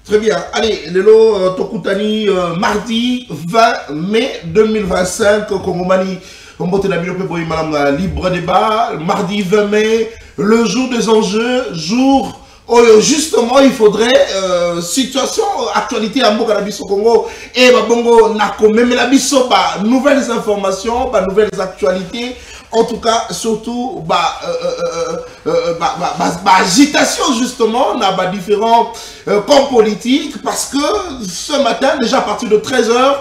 Très bien. Allez, Lelo Tokutani, mardi 20 mai 2025, Kongomani, libre débat, mardi 20 mai, le jour des enjeux, jour où justement il faudrait, situation, actualité à Mokanabiso Congo, et Bongo Nako, même la biso, nouvelles informations, nouvelles actualités. En tout cas, surtout, agitation justement, dans différents camps politiques, parce que ce matin, déjà à partir de 13h,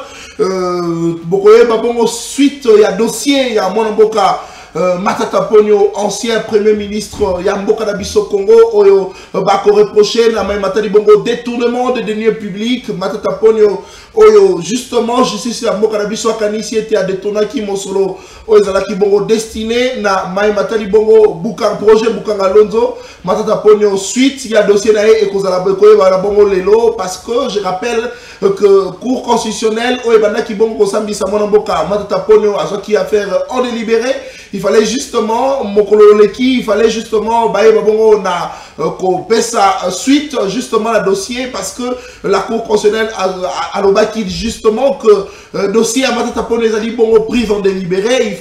suite, il y a dossier, il y a Monamboka, Matata Ponyo, ancien premier ministre, Yamboka Nabiso Congo, Oyo, Bako reproché, la même Matali Bongo, détournement des deniers publics, Matata Ponyo, Oyo, justement, justice Yamboka Nabiso Akanisi était à détourner qui Mosolo, Oyo Zalaki Bongo, destiné, na Maï Matali Bongo, Boukan, projet Boukan Alonso, Matata Ponyo, suite, il y a dossier naé et Kozala Bekoye, Bongo Lelo, parce que je rappelle que Cour constitutionnelle, Oyo Banaki Bongo, Sambi Samonamboka, Matata Ponyo, a qui affaire en délibéré, il fallait justement, il fallait justement, suite justement la dossier parce que la Cour constitutionnelle a l'obaki justement que dossier à Matata Ponyo les ali bongo pris en délibéré,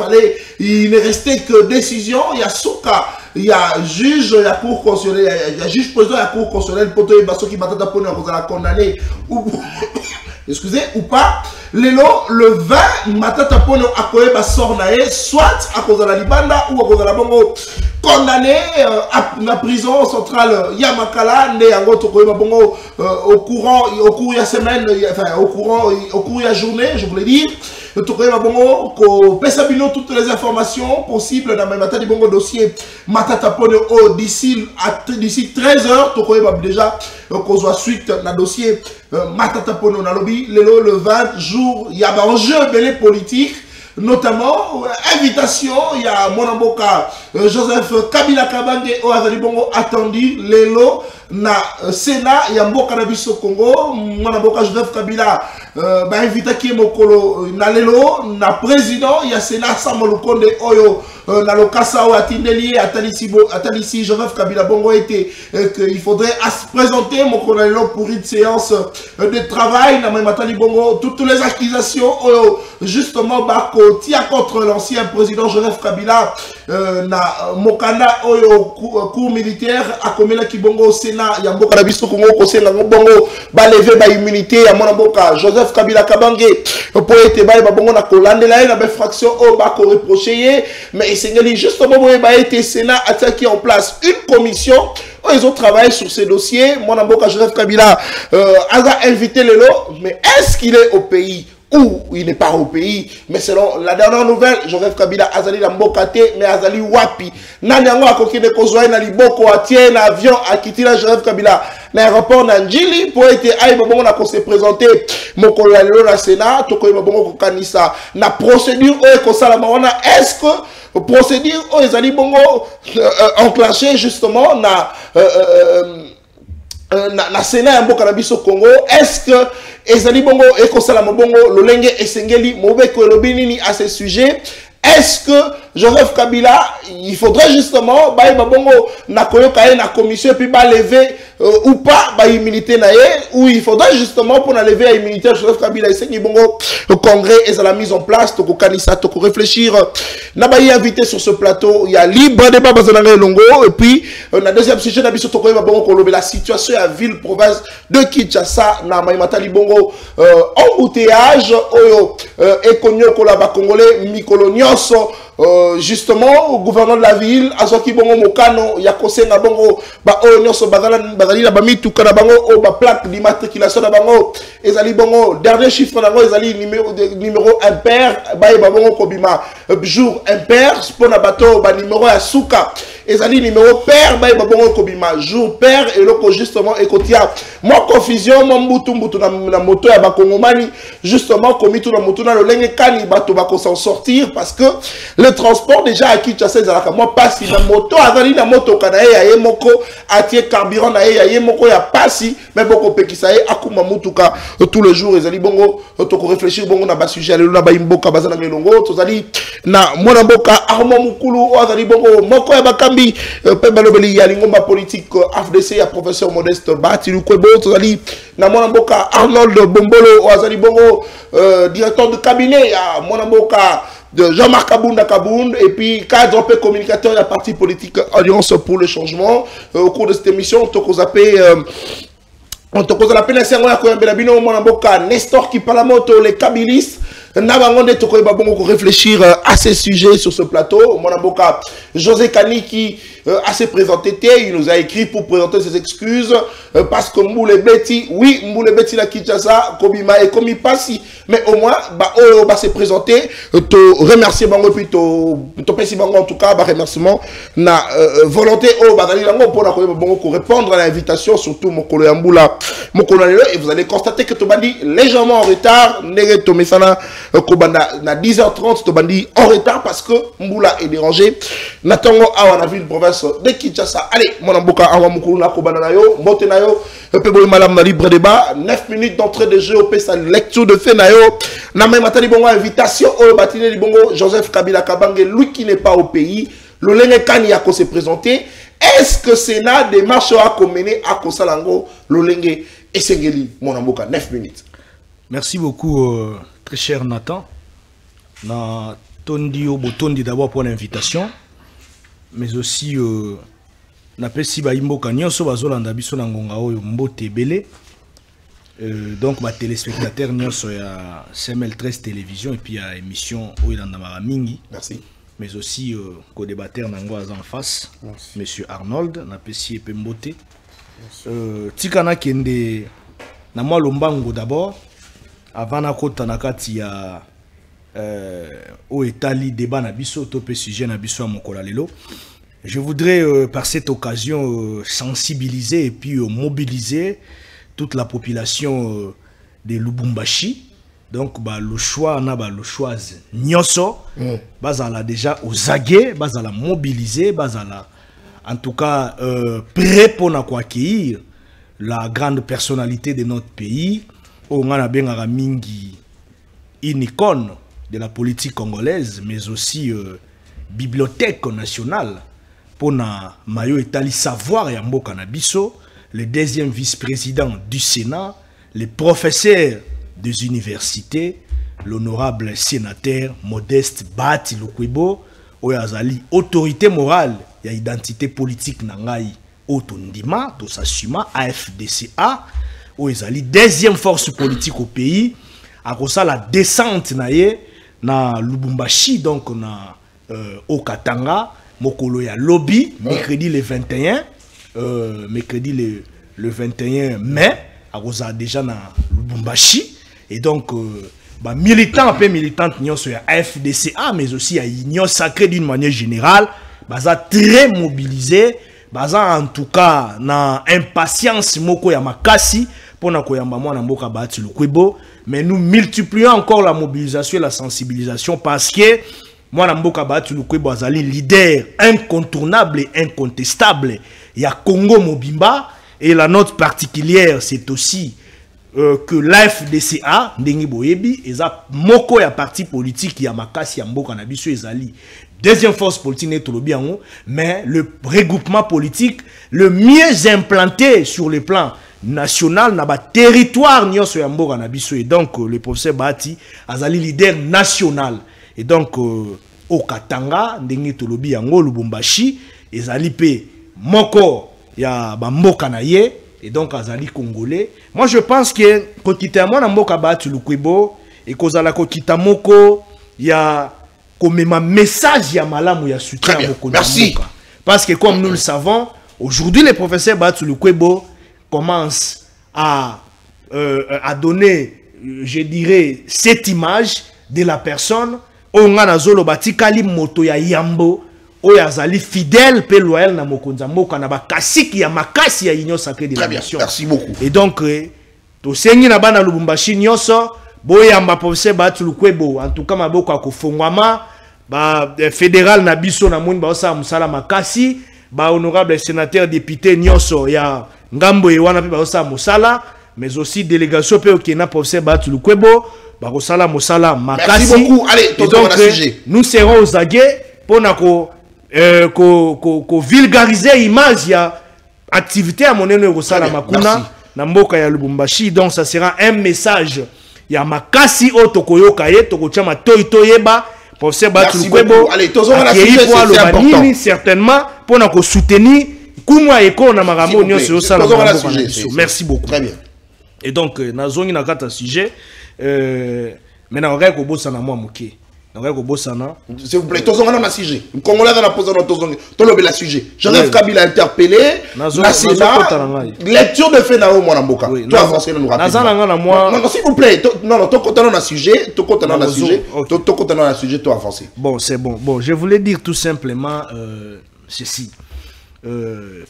il ne restait que décision, il y a Souka, il y a juge, il y a Cour constitutionnelle, il y a juge président de la Cour constitutionnelle, Poto et Basoki Matata Ponyo a condamné ou excusez, ou pas. Le 20, Matata Ponyo a koyeba sornae, soit à cause de la Libanda ou à cause de la Bongo condamné à la prison centrale Yamakala, né en gros Tokoyeba Bongo au cours de la semaine, enfin au cours de la journée, je voulais dire. Tokoyeba Bongo ko pesabino toutes les informations possibles dans Matata di Bongo dossier Matata Ponyo d'ici 13h Tokoyeba déjà qu'on soit suite dans le dossier Matata Ponyo na lobby le 20 jours il y a un enjeu belé politique notamment invitation il y a Monamboka Joseph Kabila Kabange au Azalibongo attendu lelo na Sénat il y a Mboka Nabiso Congo Monamboka Joseph Kabila invité qui mokolo na lelo na président il y a Sénat Samolukonde Oyo na lokasa ou atindeli atalisi Joseph Kabila Bongo était qu'il faudrait présenter mokolo lelo pour une séance de travail na Matali Bongo toutes les accusations justement bako tia contre l'ancien président Joseph Kabila na Mokanda Oyo cour militaire a komela ki Bongo Sénat ya Mboka Nabiso Congo kosenga Bongo ba lever ba immunité ya Monamboka Joseph Kabila Kabange pour être ba Bongo na kolandela na ba fraction o ba ko reprocher mais c'est justement ba été Sénat attaqué en place une commission. Ils ont travaillé sur ces dossiers. Monamboka Joseph Kabila a invité le lot, mais est-ce qu'il est au pays? Ou il n'est pas au pays, mais selon la dernière nouvelle, Joseph Kabila Azali la Mbokate, mais Azali Wapi. Nanyango a kokine kozoi na liboko atie na avion a quitté la Joseph Kabila l'aéroport Nanjili pour être aïe bon on a qu'on s'est présenté mon collègue na Sénat, toko bon kanisa na procédure au kosala mawana est-ce que procédure au Azali bongo enclenché justement na Sénat Mboka Nabiso Congo est-ce que ezali bongo ekosala mobongo lolenge esengeli mobeko elobinini à ce sujet est-ce que Joseph Kabila il faudrait justement bongo na koyoka na commission puis lever ou pas immunité na ou il faudrait justement pour lever la immunité Joseph Kabila et bongo le congrès et la mise en place to kanisa to réfléchir na invité sur ce plateau il y a libre débat bazana longo et puis na deuxième sujet na biso to bongo ko la situation à ville province de Kinshasa na Matali Bongo embouteillage oyo ekonyo ko la ba congolais mikolo nyonso justement au gouverneur de la ville azoki bongo mokano ya kosenga bongo ba oyo nyonso bazali na bamitu kana bango o ba plaque d'immatriculation na bango ezali bongo dernier chiffre nango ezali numéro impair ba bongo kobima jour impair spona bato ba numéro ya suka ezali numéro pair ba bongo kobima jour pair et loko justement ekotia mo confusion mo mbutu na moto ya bakongomani justement komitu na moto na lolenge kani bato bako s'en sortir parce que le transport déjà à Kinshasa ezalaka moi pasi na moto azali na moto kana ye moko atie carburant na ye moko ya pasi mais boko pekisa ye akuma mutuka tous les jours ezali bongo to ko réfléchir bongo na ba sujet le na ba imboka bazana ngelongo tozali na mwana mboka armo mukulu azali bongo moko ya bakam Kabambi, Pebalobeli, Yalingomba politique, AFDC, à professeur Modeste Bati, Lukwebo, Tozali, Namonamboka, Arnold Bombolo, Oazali Bongo, directeur de cabinet, à Monamboka, de Jean-Marc Kabound, et puis cadre peu communicateur de la partie politique Alliance pour le changement. Au cours de cette émission, on t'a appelé Nestor qui parle les Kabylistes. Réfléchir à ces sujets sur ce plateau. Monaboka José Kani qui a se présenté, il nous a écrit pour présenter ses excuses parce que Mboule Betty, oui, Mboule Betty la Kinshasa, Kobima et Komi Passi, mais au moins, bah se présenter, te remercier bango puis te pesi bango en tout cas, bah remerciement na volonté au badali lango pour répondre à l'invitation, surtout mon collègue Mboula, mon collègue, et vous allez constater que tu bandi légèrement en retard, négé to mesana Kobanda na 10h30, tu bandi en retard parce que Mboula est dérangé. Natango awa na ville province de Kinshasa. Allez, mon amboka awa mukuru na Kobanda na yo, mbote na yo, pebo malam na libre débat, 9 minutes d'entrée de jeu, au sa lecture de fait na yo. Na même matali bongo invitation au batine li bongo Joseph Kabila Kabange, lui qui n'est pas au pays, le lenge kani yako se présenter. Est-ce que Sénat démarche à mener à Kosalango, le lenge Esengeli, mon amboka 9 minutes. Merci beaucoup, très cher Nathan. Na tondi au botondi d'abord pour l'invitation, mais aussi na pesi ba imboka nyonso bazolanda biso na ngonga oyo mbote belé. Donc ma téléspectateur nyonso ya CML13 télévision et puis à émission oyanda maramingi. Merci. Mais aussi co-débatteur nango en face, monsieur Arnold na pesi pe mbote. Tikana kende na moi lombango d'abord avant na kota na kati ya au étali débat na biso to pe sujet na biso mokola lelo. Je voudrais par cette occasion sensibiliser et puis mobiliser toute la population de Lubumbashi. Donc bah le choix na ba le choix nyonso bazala déjà aux aguets, bazala mobiliser, bazala en tout cas prêt pour na accueillir la grande personnalité de notre pays. On a bengara mingi une icône de la politique congolaise, mais aussi bibliothèque nationale pour na mayo etali savoir ya mboka na biso, le deuxième vice-président du Sénat, le professeur des universités, l'honorable sénateur Modeste Bati Lukwebo, oyazali autorité morale ya identité politique na ngai otondima to s'assuma AFDCA, oyazali deuxième force politique au pays, à cause la descente na ye na Lubumbashi, donc na Okatanga, mokolo ya lobby, mercredi le 21, mercredi le 21 mai, à cause déjà na Lubumbashi, et donc militants peu militantes nyonso ya FDCA, mais aussi à Union Sacrée d'une manière générale, baza très mobilisé, baza en tout cas na impatience moko ya makasi pour na koyamba mwana mboka Bati Lukwebo. Mais nous multiplions encore la mobilisation et la sensibilisation parce que moi, Namboka Bati Lukwebo azali leader incontournable et incontestable. Il y a Congo Mobimba et la note particulière, c'est aussi que l'AFDCA, Ndengi Boyebi, et ça, moko ya parti politique, ya makasi ya mboka na biso ezali. Deuxième force politique n'est tout bien, mais le regroupement politique le mieux implanté sur le plan national na ba territoire nyonso ya mboka na biso, et donc le professeur Bati azali leader national, et donc au Katanga ndenge tolobi yango Lubumbashi ezali pe moko ya ba mboka na ye, et donc azali congolais. Moi je pense que kokita mwana mboka Bati Lukwebo et kozala kokita moko ya komema message ya malamu ya soutien à moko. Merci. Parce que comme nous le savons, aujourd'hui le professeur Bati Lukwebo commence à donner, je dirais, cette image de la personne on a zolo batikali moto ya yambo oyazali fidèle pe loyal na mokonza mboka na bakasiki ya makasi ya Union Sacrée de la Nation. Merci beaucoup. Et donc to sengi na bana Lubumbashi nyonso boyamba professeur Bati Lukwebo, en tout cas maboko akofongwama ba fédéral na biso na moni ba osa musala makasi, ba honorable sénateur député nyonso ya ngambo e wana pe ba osa musala, mais aussi délégation pe okena professeur Bati Lukwebo ba osala musala makasi. Merci beaucoup. Allez, donc nous serons aux aguets pour ko vulgariser image ya activité à monene ko sala makuna na mboka ya Lubumbashi. Donc ça sera un message ya makasi o tokoyoka ye tokotia matoi toyeba pour se battre kwebo. Allez, tozonga na sujet, c'est important. Certainement pour na ko soutenir kumwa eko na makambo nyonso sala mboka. Merci beaucoup. Très bien. Et donc nazongi na kata sujet mais na oreille ko bossa na moi moké. S'il vous plaît, tous on a un sujet. Le Congolais dans la position de la sujet. Joseph Kabila interpellé. Lecture de fait dans mon amboka. Toi avancer nous rapidement. Non, s'il vous plaît. Non, toi contenant un sujet, toi contenant un sujet, toi contenant un sujet, toi avancer. Bon, c'est bon. Bon, je voulais dire tout simplement ceci.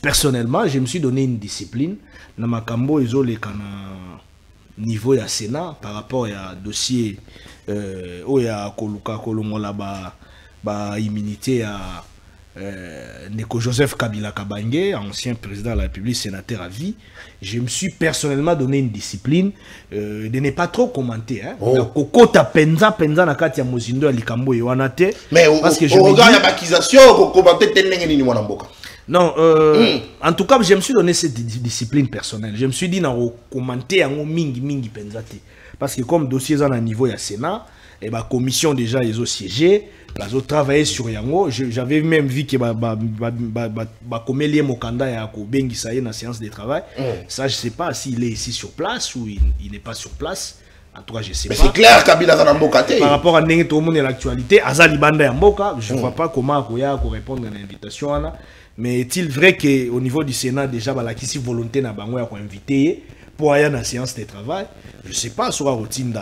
Personnellement, je me suis donné une discipline. Dans ma cambo isolé kana niveau ya Sénat par rapport à dossier oya koluka kolongola ba immunité à Neko Joseph Kabila Kabange, ancien président de la République, sénateur à vie. Je me suis personnellement donné une discipline de ne pas trop commenter. Kokota penza na kati ya mozindo ya likambo yoanate. Mais parce que je regarde la accusation ko commenter tenenge ni mwana mboka. Non, en tout cas, je me suis donné cette discipline personnelle. Je me suis dit, non, commenter en mingi penzate. Parce que comme dossier à niveau ya Sénat, et la commission déjà ils ont siégé, ils ont travaillé sur yango. J'avais même vu que comme lié Mokanda ya ko bengi ça y est dans séance de travail. Ça je sais pas s'il est ici sur place ou il n'est pas sur place. En tout cas, je sais pas. Mais c'est clair Kabila dans Mboka. Par rapport à tout le monde et l'actualité, Azali Banda Mboka, je ne vois pas comment Koya répondre à l'invitation. Mais est-il vrai qu'au niveau du Sénat, déjà, la question volonté n'a pas invité pour aller dans la séance de travail? Je ne sais pas, sur la routine,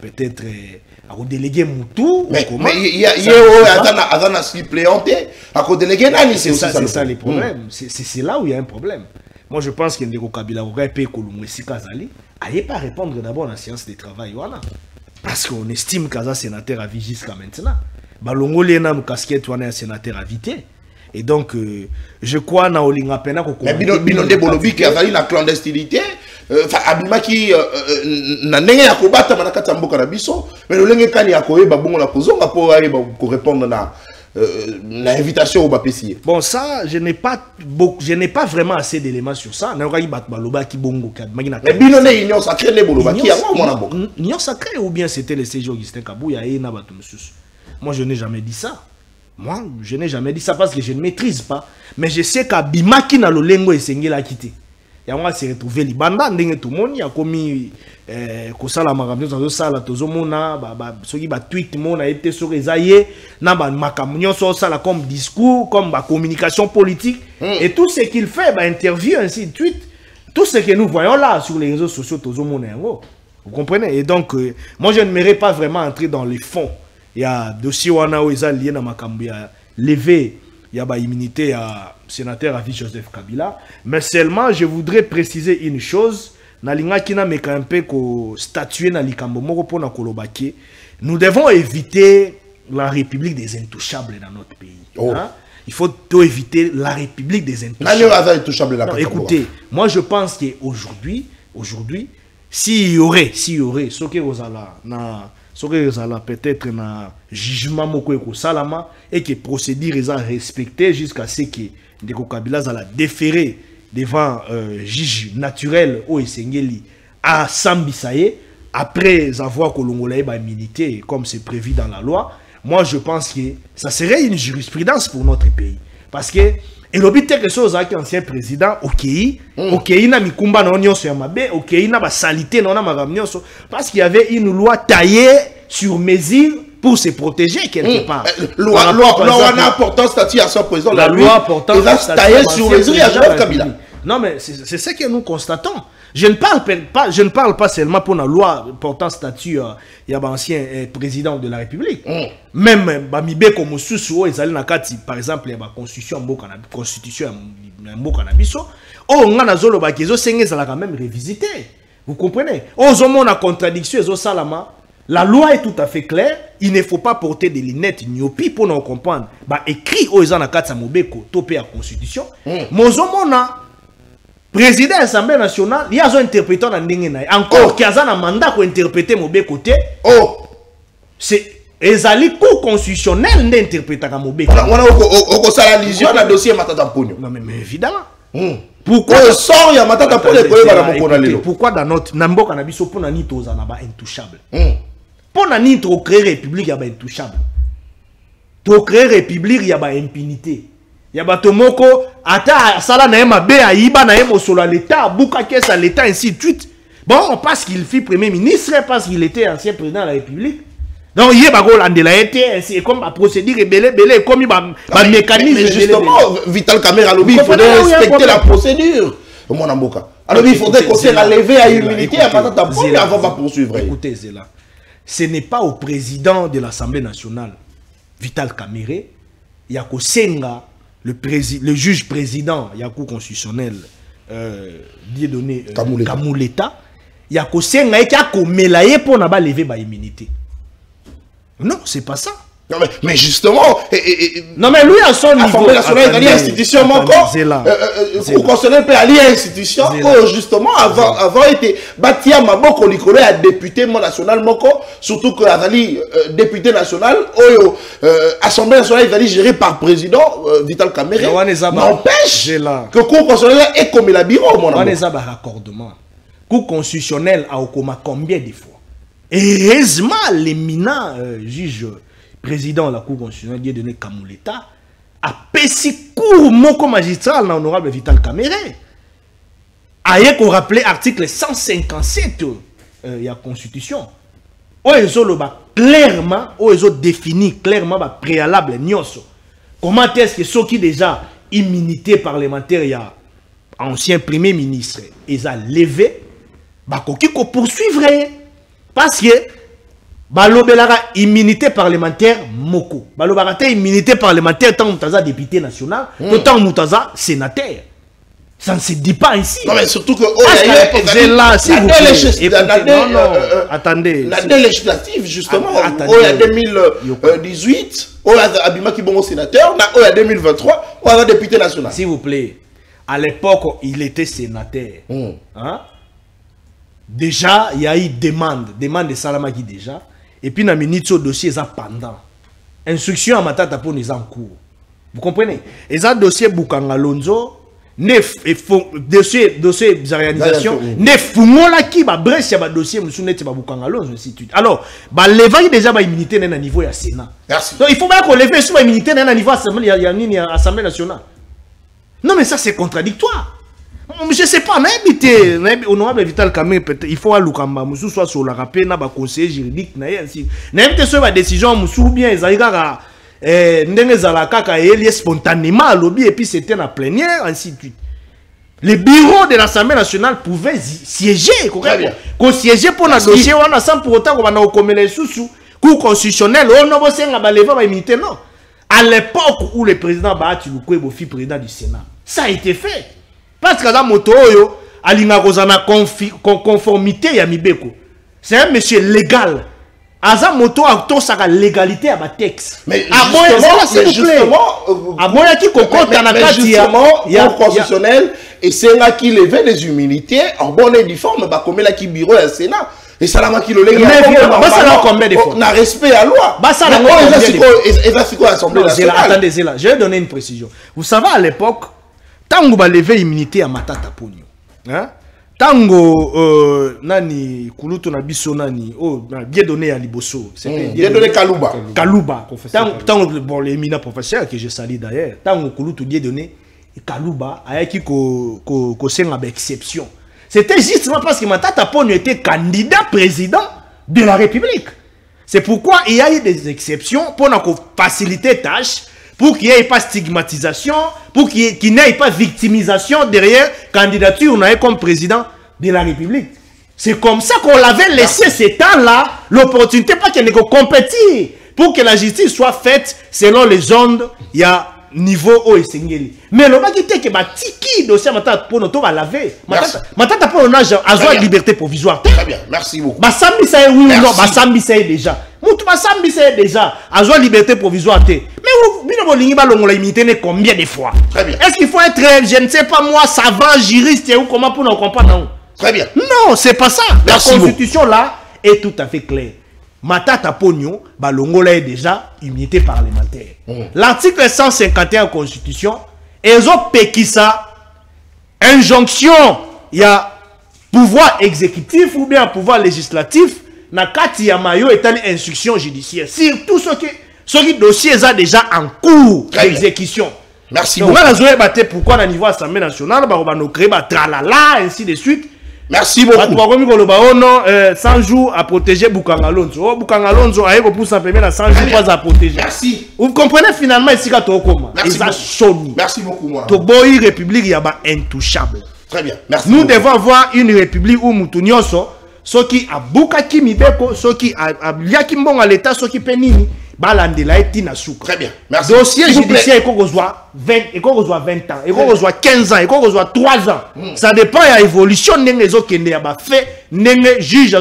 peut-être à déléguer Moutou. Mais il y a un suppléant à déléguer Nani. C'est ça le problème. C'est là où il y a un problème. Moi, je pense qu'il y a un Kabila qui n'allait pas répondre d'abord à la séance de travail. Voilà. Parce qu'on estime qu'un sénateur a vie jusqu'à maintenant. Balongoli n'a pas casquette ou un sénateur invité. Et donc, je crois que Naolinga Pena ko mais Binonde Bolobi qui a fallu la clandestinité, Abima qui n'a pas combattu dans la Katamboka na biso, mais le lenge kani akoye ba bongo la kozonga pour répondre na l'invitation au BAPC. Bon, ça, je n'ai pas vraiment assez d'éléments sur ça. Mais Binonde Union Sacrée ne Boloba qui a moi Union Sacrée ou bien c'était le CG Augustin Kabouya et Nabatou Moussous. Moi, je n'ai jamais dit ça. Moi, je n'ai jamais dit ça parce que je ne maîtrise pas. Mais je sais qu'Abimaki na lo lengo esengé la quitté. Et on va se retrouver Libanda, ndenge tout le monde, il y a commis kosala makamyo zo sala tozo mona soki ba tweet mona été sur ezaye na ba makamyo so sala comme discours, comme ba communication politique et tout ce qu'il fait ba interview ainsi de suite. Tout ce que nous voyons là sur les réseaux sociaux tozo mona yango. Vous comprenez? Et donc moi je ne m'aimerais pas vraiment entrer dans les fonds. Il y a dossier wana où ils ont lié dans Makambu, il y a levé, il y a immunité à sénateur à vie Joseph Kabila. Mais seulement, je voudrais préciser une chose. Nous devons éviter la République des intouchables dans notre pays. Hein? Il faut éviter la République des intouchables. Non, écoutez, moi je pense qu'aujourd'hui, s'il y aurait, ce que vous allez peut-être un jugement salama et que procédure est respecté jusqu'à ce que Ndeko Kabila a déféré devant juge naturel au Esengeli à Sambisaye après avoir colongolé ba immunité comme c'est prévu dans la loi. Moi je pense que ça serait une jurisprudence pour notre pays parce que et l'objet quelque chose avec l'ancien président OK na mikumba na onyo sur mabe OK na ba salité na ma ramnyoso parce qu'il y avait une loi taillée sur mesure pour se protéger quelque part. Loi a important statut à son président. La loi portant taillée sur mesure à Joseph Kabila. Non mais c'est ce que nous constatons. Je ne parle pas seulement pour la loi portant statut il y a ancien président de la République. Même Bamibe comme Soussou ezali na kati par exemple il y a constitution mboka na biso. Oh ngana zolo ba kezo senge za la quand même révisité. Vous comprenez? Oh zomo na contradiction ezo salama. La loi est tout à fait claire. Il ne faut pas porter des lunettes myopie pour nous comprendre. Bah écrit aux gens na kati mobeko topé à constitution. Mozomo na président de l'Assemblée nationale, il y a un interpréteur dans le encore qui a un mandat pour interpréter mon côté. Oh, c'est ezali cour constitutionnel n'interprète à Mobeko. On a ça l'allusion dans le dossier Matata Ponyo. Non mais évidemment. Pourquoi sort ya Matata Ponyo pourquoi dans notre Namboka na biso pona ni toza na ba intouchable. Pona ni to créer république ya ba intouchable. To créer république ya ba impunité. Ya ba tomoko ata sala na yema be aiba na yemo solo l'état buka kesa l'état ainsi de suite. Bon, parce qu'il fut premier ministre, parce qu'il était ancien président de la République. Donc, il y a c'est comme la procédure belé, comme un mécanisme. Mais justement, Vital Kamerhe, il faudrait respecter la procédure. Alors, il faudrait qu'on s'est levé à l'immunité avant de poursuivre. Écoutez, Zéla, ce n'est pas au président de l'Assemblée nationale, Vital Kamerhe, il y a Kosenga, le juge président, il y a Cour constitutionnelle, Dieudonné Kamuleta, il y a Kosenga et qui a Komelaye pour lever l'immunité. Non, c'est pas ça. Non, mais justement... non, mais lui, à son niveau... L'Assemblée nationale, il y a une institution, pour constitutionnel peut aller à une institution, justement, avant été bâti à Maboko, Likole, à député national, surtout que Azali, député national, Assemblée nationale, il est géré par président Vital Kamerhe, n'empêche que le Cour constitutionnelle est comme la bureau, mon ami. On a un raccordement. Cour constitutionnelle a combien de fois? Et heureusement, l'éminent juge président de la Cour constitutionnelle, Dieudonné Kamuleta, a péci cours moko magistral dans l'honorable Vital Kamerhe. Aïe qu'on rappelait article 157 de la Constitution. Où ils ont clairement, où ils ont défini clairement le préalable nyoso. Comment est-ce que ceux qui déjà immunité parlementaire, il y a ancien premier ministre, ils ont levé, bah qui poursuivre. Parce que balobelara immunité parlementaire moko. Balobara immunité parlementaire tant que député national, tant que sénateur. Ça ne se dit pas ici. Non mais surtout que attendez. La législative justement, il y a 2018, il y a Abima qui bon sénateur, il y a 2023, il y a député national. S'il vous plaît, à l'époque il était sénateur. Hein? Déjà, il y a eu demande de Salamaki déjà. Et puis, dans le dossier, c'est pendant. Instruction à Matata pour les en cours. Vous comprenez? Et ça, dossier Boukanga Lonzo, dossier de réalisation, neuf qui va bref, dossier Boukanga Lonzo, ainsi de suite. Alors, l'éveil déjà va immunité dans le niveau du Sénat. Merci. Donc, il faut bien qu'on lève sur l'immunité dans le niveau de l'Assemblée nationale. Non, mais ça, c'est contradictoire. Je ne sais pas, honorable Vital Kamerhe, il faut aller soit sur la rappel, na conseiller juridique, n'importe sur la décision, ou bien ils spontanément à lobby et puis c'était en plénière, ainsi de suite. Le bureau de l'Assemblée nationale pouvait siéger, qu'on siégeait pour le dossier, on a sans pour autant qu'on a commis les sous-sous, cour constitutionnel, on a besoin de lever la immunité, non. À l'époque où le président Bahati Lukwebo fut président du Sénat, ça a été fait. Parce que la moto, alinga kozana conformité ya mibeko. C'est un monsieur légal. Aza moto a tout sa légalité à ma texte. Mais justement, aboya qui kokota na kati ya constitutionnel et c'est là qui levait les immunités en bonne et due forme ba comme là qui bureau à Sénat. Et ça l'a qui le lègue. Combien de fois? On a respect à loi. Attendez, je vais donner une précision. Vous savez à l'époque tango ba lever immunité à Matata Ponyo. Hein? Tango nani kuluto na biso nani bien donné à Liboso. C'était bien donné Kalouba. Kalouba. Tango bon l'éminent professeur que je salue d'ailleurs. Tango kuluto bien donné Kalouba a qui ko senga exception. C'était justement parce que Matata Ponyo était candidat président de la République. C'est pourquoi il y a eu des exceptions pour faciliter tâches. Pour qu'il n'y ait pas stigmatisation, pour qu'il n'y ait pas victimisation derrière candidature on a comme président de la République. C'est comme ça qu'on l'avait laissé ce temps-là, l'opportunité pas qu'il y ait compétir, pour que la justice soit faite selon les ondes, il y a niveau haut et singeli. Mais le mec qui était que tiki dossier Matata pour nous va laver. Matata pour nous a joué liberté provisoire. Très bien, merci beaucoup. Basambi ça oui ou non, Basambi ça déjà. Moutou Basambi ça déjà a joué liberté provisoire. Combien de fois? Très bien. Est-ce qu'il faut être, je ne sais pas moi, savant, juriste ou comment pour nous comprendre? Très bien. Non, c'est pas ça. La constitution là est tout à fait claire. Matata Pogno, Balongola est déjà immunité parlementaire. L'article 151 Constitution, Pékissa, injonction, il y a pouvoir exécutif ou bien pouvoir législatif, na kati ya mayo étali instruction judiciaire. Surtout ce qui dossier est déjà en cours d'exécution. Merci beaucoup. Donc, on a battu pourquoi au niveau de l'Assemblée nationale, on va créer tralala, ainsi de suite. Merci beaucoup. 100 jours à protéger Boukangalonzo. Boukangalonzo a eu pour simplement 100 jours à protéger. Merci. Vous comprenez finalement ici quand on Merci beaucoup. Moi. Toboyi République y a intouchable. Très bien. Merci. Nous devons avoir une république où Moutounioso, ceux qui a Boukaki Mibeko, ceux qui a Liakimbon à l'état, ceux qui penini. Très bien. Merci. Dossier judiciaire, il faut 20 ans, il faut 15 ans, il faut 3 ans. Ça dépend de l'évolution de les juge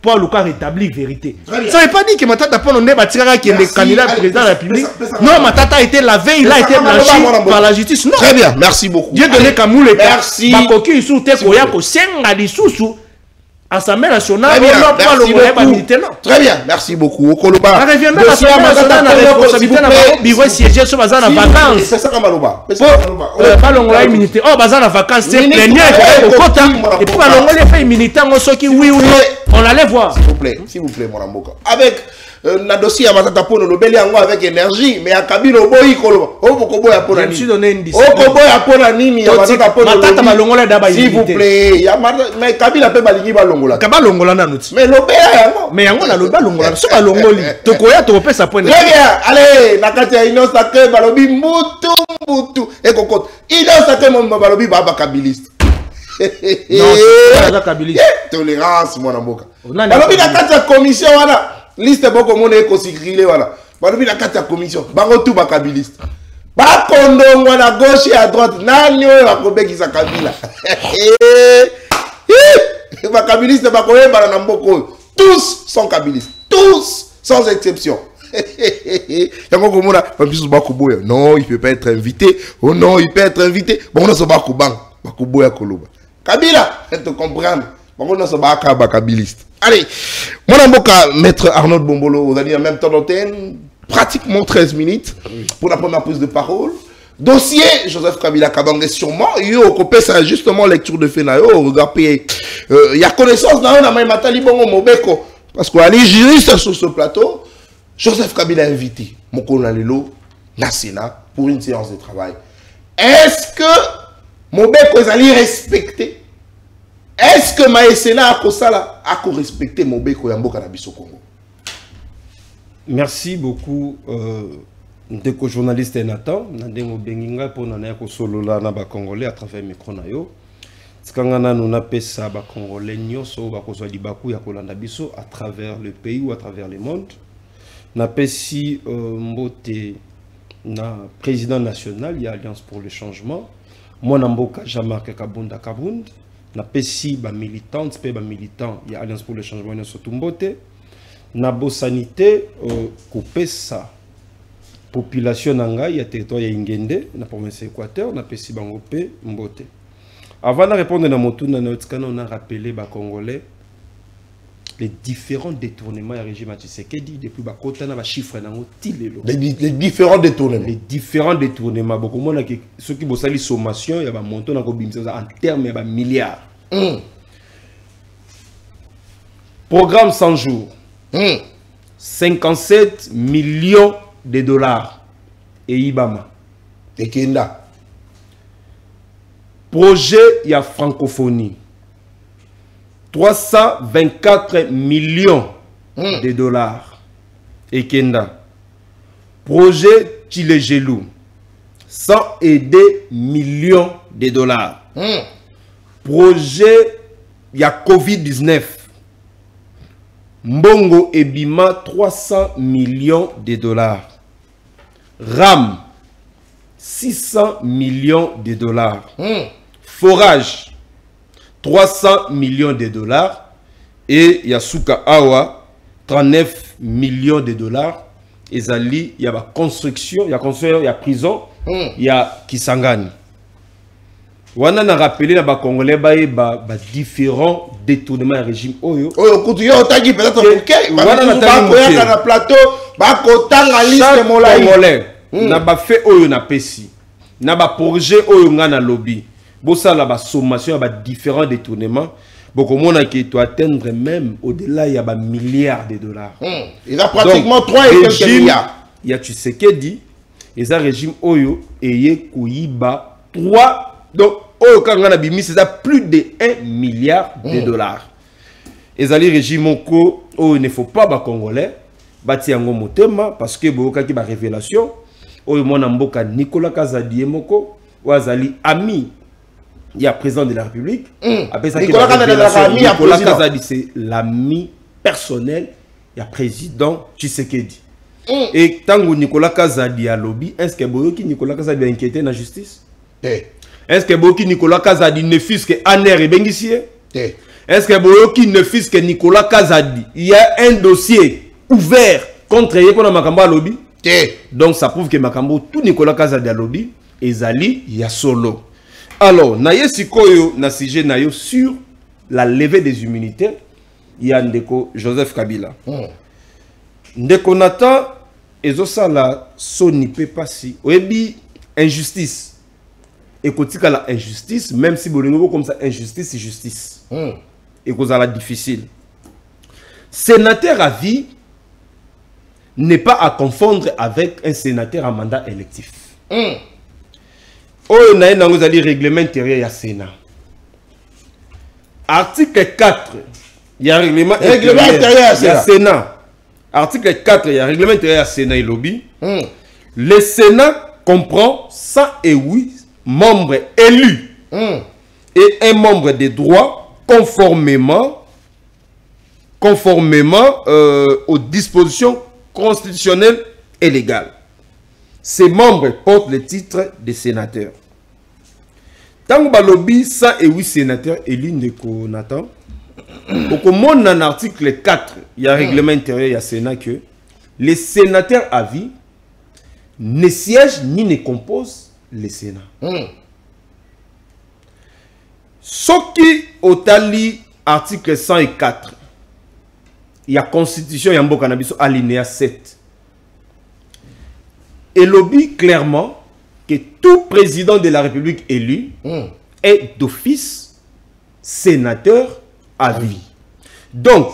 pour le cas rétablir vérité. Ça ne veut pas dire que Matata Pono Batira qui est candidat président de la République. Non, Matata a été lavé, il a été blanchi par la justice. Non. Très bien, merci beaucoup. Dieu donné Kamou le merci. Assemblée nationale, très bien, merci beaucoup. C'est ça comme Maloba. Immunité. Oh, bazar en vacances, c'est plénier. Et puis on immunité, oui ou non, on allait voir. S'il vous plaît, mon amboka. Avec na dossier à Matata Pono, le bel yango avec énergie, mais à Kabilo Boy Kolo. Oh, Bokobo ya Pona Nini. Oh, Bokobo ya Pona Nini. Matata Pono. S'il vous plaît. Mais Kabila peut balingi balongola. Kabalongola na nuti. Mais l'obé yango. Mais yango na l'obé balongola. So balongoli. Tokoya tope sa pointe. Très bien. Allez, nakati ya Inosa ke balobi mutu. Et kokot. Inosa ke mon balobi baba kabiliste. Non, c'est pas kabiliste. Tolérance, mon amboka. Balobi nakati ya commission wana. Liste boko mone eko sikrile wala. Balobi na kati ya commission. Bango tout bakabiliste. Ba kondongo na gauche et à droite. Nani oyo akobekisa Kabila. Bakabiliste bakoyeba na mboko. Tous sont kabilistes. Tous sans exception. Yango komona babisu bakoboya. Non, il peut pas être invité. Oh non, il peut être invité. Bon on se bakobang. Bakoboya koloba. Kabila, tu comprends. Bon on se bakabiliste. Allez, mon amboka, maître Arnold Bombolo, vous allez en même temps d'antenne, pratiquement 13 minutes pour la première prise de parole. Dossier, Joseph Kabila Kabange sûrement, il y a justement lecture de Fenayo, regardez, il y a connaissance dans un matali bongo mobeko, parce qu'on est juriste sur ce plateau, Joseph Kabila a invité Moko Nalelo, la Sénat, pour une séance de travail. Est-ce que Mobeko est allé respecter? Est-ce que Maïsena a respecté Mobeko Yamboka na biso Congo? Merci beaucoup, ndeko journaliste Nathan. Nandengo benginga pour nana ko solola na ba Congolais à travers micro na yo. Tikangana nous na pesa ba Congolais nyoso ba ko zali baku ya kolanda biso à travers le pays ou à travers le monde. Na pesi mbote na président national, il y a Alliance pour le changement. Moi namboka Jean-Marc Kabunda Kabund. Na pesi ba militante pe ba militant il y a Alliance pour le changement na sotumbote na bo sanité kopesa population nanga ya territoire ya Ingende na province Équateur na pesi bango pe mbote. Avant de répondre à mon tour on a rappelé ba congolais les différents détournements du régime Tshisekedi depuis ba kota na ba chiffre nango tilelo. Les différents détournements. Les différents détournements. Beaucoup monde qui ceux qui bossali sommation il y a ba montant na ko bimisa en termes ya ba milliards. Programme 100 jours. 57 millions de dollars et Ibama. Et Kenda. Projet il y a francophonie. 324 millions de dollars. Et Kenda. Projet Chilegelou. 102 millions de dollars. Projet, il y a Covid-19. Mbongo Ebima, 300 millions de dollars. RAM, 600 millions de dollars. Forage, 300 millions de dollars. Et Yasuka Awa, 39 millions de dollars. Et Zali, il y a la construction, il y a prison, il y a Kisangani. wana na rappelé na ba congolais ba différents détournements du régime oyo kutu yo otaki peut-être OK wana na tagi na plateau ba kotanga liste molai congolais na ba fait oyo na pesi na ba projet oyo nga na lobby bosala ba sommation ya ba différents détournements beaucoup mona qui doit atteindre même au-delà il y a ba milliards de dollars. Il a pratiquement 3 et quelques milliards. Il y a Tshisekedi et ça régime oyo eye kuiba 3 donc oyo kanga bimi c'est ça plus de 1 milliard de dollars. Et ça les régime oko oyo ne faut pas ba congolais bati yango motema parce que boka ki ba révélation oyo mona mboka Nicolas Kazadi moko wazali ami il y a président de la République. Nicolas Kazadi, c'est l'ami personnel. Il y a président Tshisekedi. Et tant que Nicolas Kazadi a lobby, est-ce que Nicolas Kazadi a inquiété la justice? Est-ce que Nicolas Kazadi ne fût que Aner et Bengissier? Est-ce que ne fût que Nicolas Kazadi, il y a un dossier ouvert contre Yekona Makambo à lobby? Donc ça prouve que Makambo, tout Nicolas Kazadi a lobby, et Zali, il y a solo. Alors, naye sikoyo na sujet nayo sur la levée des immunités, il y a Ndeko Joseph Kabila. Ndeko Nathan ezosa la soni pe pasi. Oyebi injustice. Ekotika la injustice même si bolingo comme ça injustice c'est justice. Et cause la difficile. Sénateur à vie n'est pas à confondre avec un sénateur à mandat électif. Oh, na vous allez règlement intérieur du Sénat. Article 4, il y a règlement intérieur du Sénat. Article 4, il y a règlement intérieur du Sénat et lobby. Le Sénat comprend 108 membres élus et un membre de droit conformément aux dispositions constitutionnelles et légales. Ces membres portent le titre de sénateur. Tant que lobby 108 sénateurs élus de Nathan, au monde dans l'article 4, il y a un règlement intérieur, il y a Sénat que les sénateurs à vie ne siègent ni ne composent le Sénat. Ce qui au tali article 104, il y a constitution, il y a un cannabis alinéa 7. Et lobby clairement que tout président de la République élu est d'office sénateur à vie. Donc,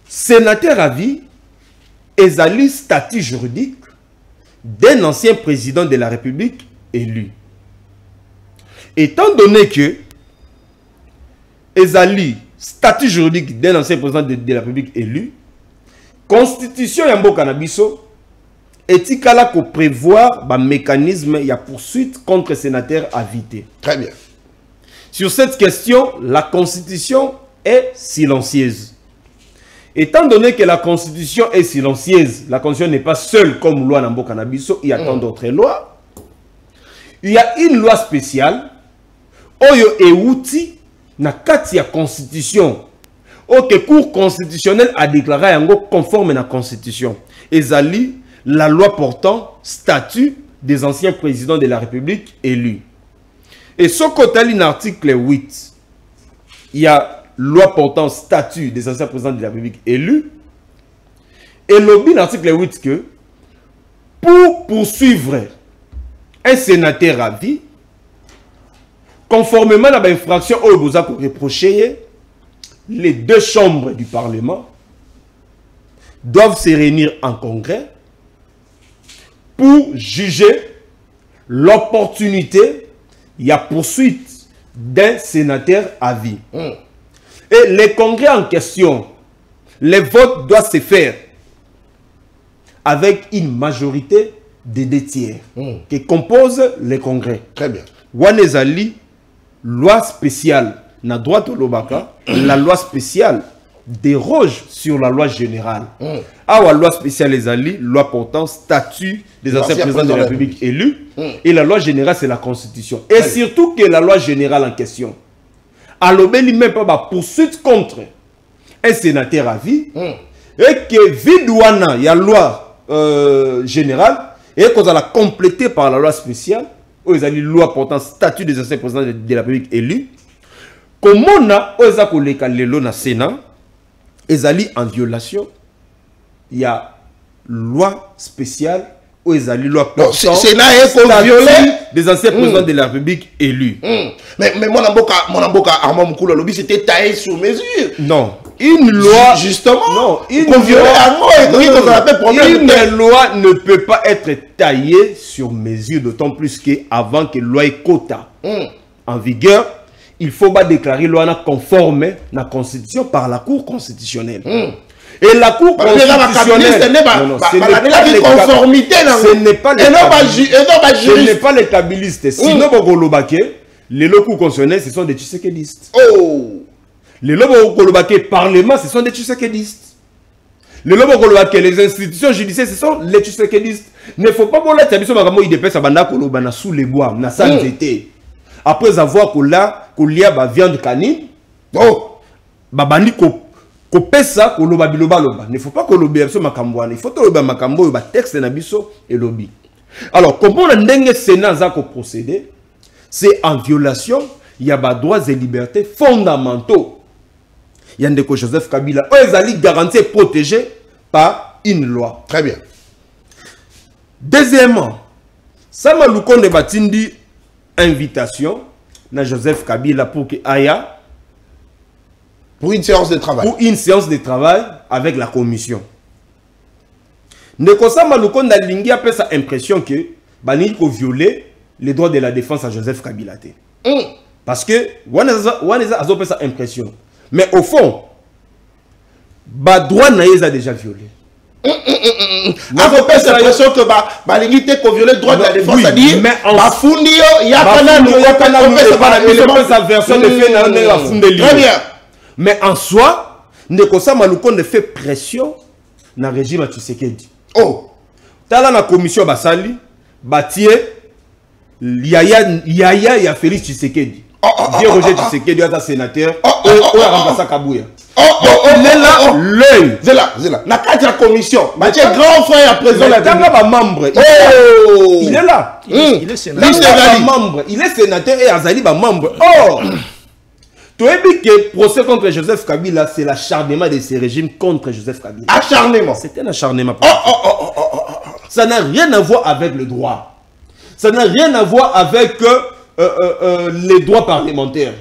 sénateur à vie est le statut juridique d'un ancien président de la République élu. Étant donné que Ezali, statut juridique d'un ancien président de la République élu, constitution Yambo Cannabiso, est-il là pour prévoir un mécanisme de poursuite contre sénateur invité? Très bien. Sur cette question, la Constitution est silencieuse. Étant donné que la Constitution est silencieuse, la Constitution n'est pas seule comme loi Nambo Cannabiso, il y a tant d'autres lois. Il y a une loi spéciale, Oyo et outil, na kati ya Constitution, que Cour constitutionnelle a déclaré yango conforme à la Constitution. Ezali, la loi portant statut des anciens présidents de la République élus. Et ce côté l'article 8, il y a loi portant statut des anciens présidents de la République élus. Et lobby l'article 8 que pour poursuivre un sénateur à vie, conformément à l'infraction où vous avez reproché, les deux chambres du Parlement doivent se réunir en congrès pour juger l'opportunité, il y a poursuite d'un sénateur à vie. Et les congrès en question, les votes doivent se faire avec une majorité de 2 tiers qui composent les congrès. Très bien. Wanezali, loi spéciale, na droite au Lobaka, la loi spéciale déroge sur la loi générale. La loi spéciale les alliés, loi portant statut des anciens présidents de la République élus. Et la loi générale, c'est la Constitution. Et surtout que la loi générale en question, à l'obéli même pas poursuite contre un sénateur à vie, et que vidouana, il y a loi générale, et qu'on a complété par la loi spéciale, où ils allaient loi portant statut des anciens présidents de la République élus. Comment on a le Sénat, ils allaient en violation. Il y a loi spéciale où ils allaient loi portant Sénat est violé des anciens présidents de la République élus. Mais mon amboka Armand Moukoula Lobby c'était taillé sur mesure. Non. Une loi, justement, non, une loi ne peut pas être taillée sur mesure, d'autant plus qu'avant que la loi est quota en vigueur, il faut pas déclarer loi conforme à la Constitution par la Cour constitutionnelle. Et la Cour constitutionnelle, ce n'est pas les kabylistes. Sinon, les locaux constitutionnels, ce sont des tshisekédistes. Les Parlement, ce sont des tshisekédistes. Les institutions judiciaires, ce sont les tshisekédistes. Il ne faut pas voir la sous les bois, après avoir qu'il y a viande canine, babani ko pesa ko loba biloba loba. Ne faut pas que loba biso makambo, il faut que loba makambo ba texte na biso et lobby. Alors comment le ndenge Sénat za ko procéder? C'est en violation, il y a des droits et libertés fondamentaux. Il y a des Joseph Kabila, eux ils garantis et protégés par une loi. Très bien. Deuxièmement, Sama Lukonde Batindi invitation na Joseph Kabila pour que aya pour une séance de travail. Pour une séance de travail avec la commission. Nekosama Lukonde Lingi a fait sa impression que Bani ko violer les droits de la défense à Joseph Kabila. Parce que Waneza a fait sa impression. Mais au fond, ba droit naïs a déjà violé. A fait cette impression que Balingi ko violer le droit de la défense, c'est-à-dire mais en Bafundio, il y a sa version de fait na très bien. Mais en soi, Nekosama Lukonde fait pression na régime à Tshisekedi. Oh, tala na commission basali batie Yaya Félix Tshisekedi. Bien Roger Tshisekedi est un sénateur. On a remplacé Kabouya. Il est là, l'œil. Zela. Na la commission. Batie grand frère à présent la membre. Il est là. Il est sénateur. Il est sénateur et Azali ba membre. Oh. Tu as dit que le procès contre Joseph Kabila, c'est l'acharnement de ces régimes contre Joseph Kabila. Acharnement. C'était un acharnement. Ça n'a rien à voir avec le droit. Ça n'a rien à voir avec les droits parlementaires.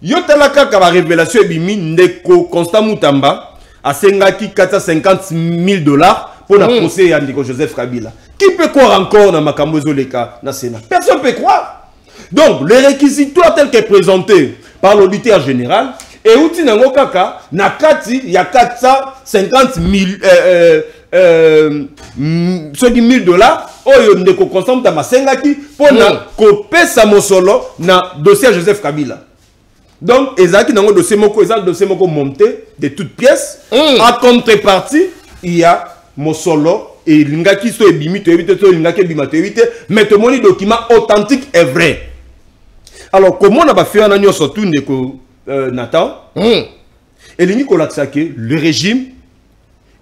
Yotalaka kaba révélation ebimi ndeko Constant Moutamba a sengaki 450 000 $ pour le procès à Joseph Kabila. Qui peut croire encore dans Makambozo Leka na Sénat? Personne ne peut croire. Donc, les réquisitoires tels que présentés par l'auditeur général, et outil nango kaka, na kati, il y a 450 000 $, oyo ndeko Constant Moutamba sengaki pour na kope sa mosolo na dossier Joseph Kabila. Donc, ezaki nango dossier moko monté de toutes pièces. En contrepartie, il y a mosolo et l'ingaki so ebimi to éviter to l'ingaki ebima to éviter, mais tout le document authentique est vrai. Alors, comment on a fait un agneau surtout Nathan? Et l'ingaki que le régime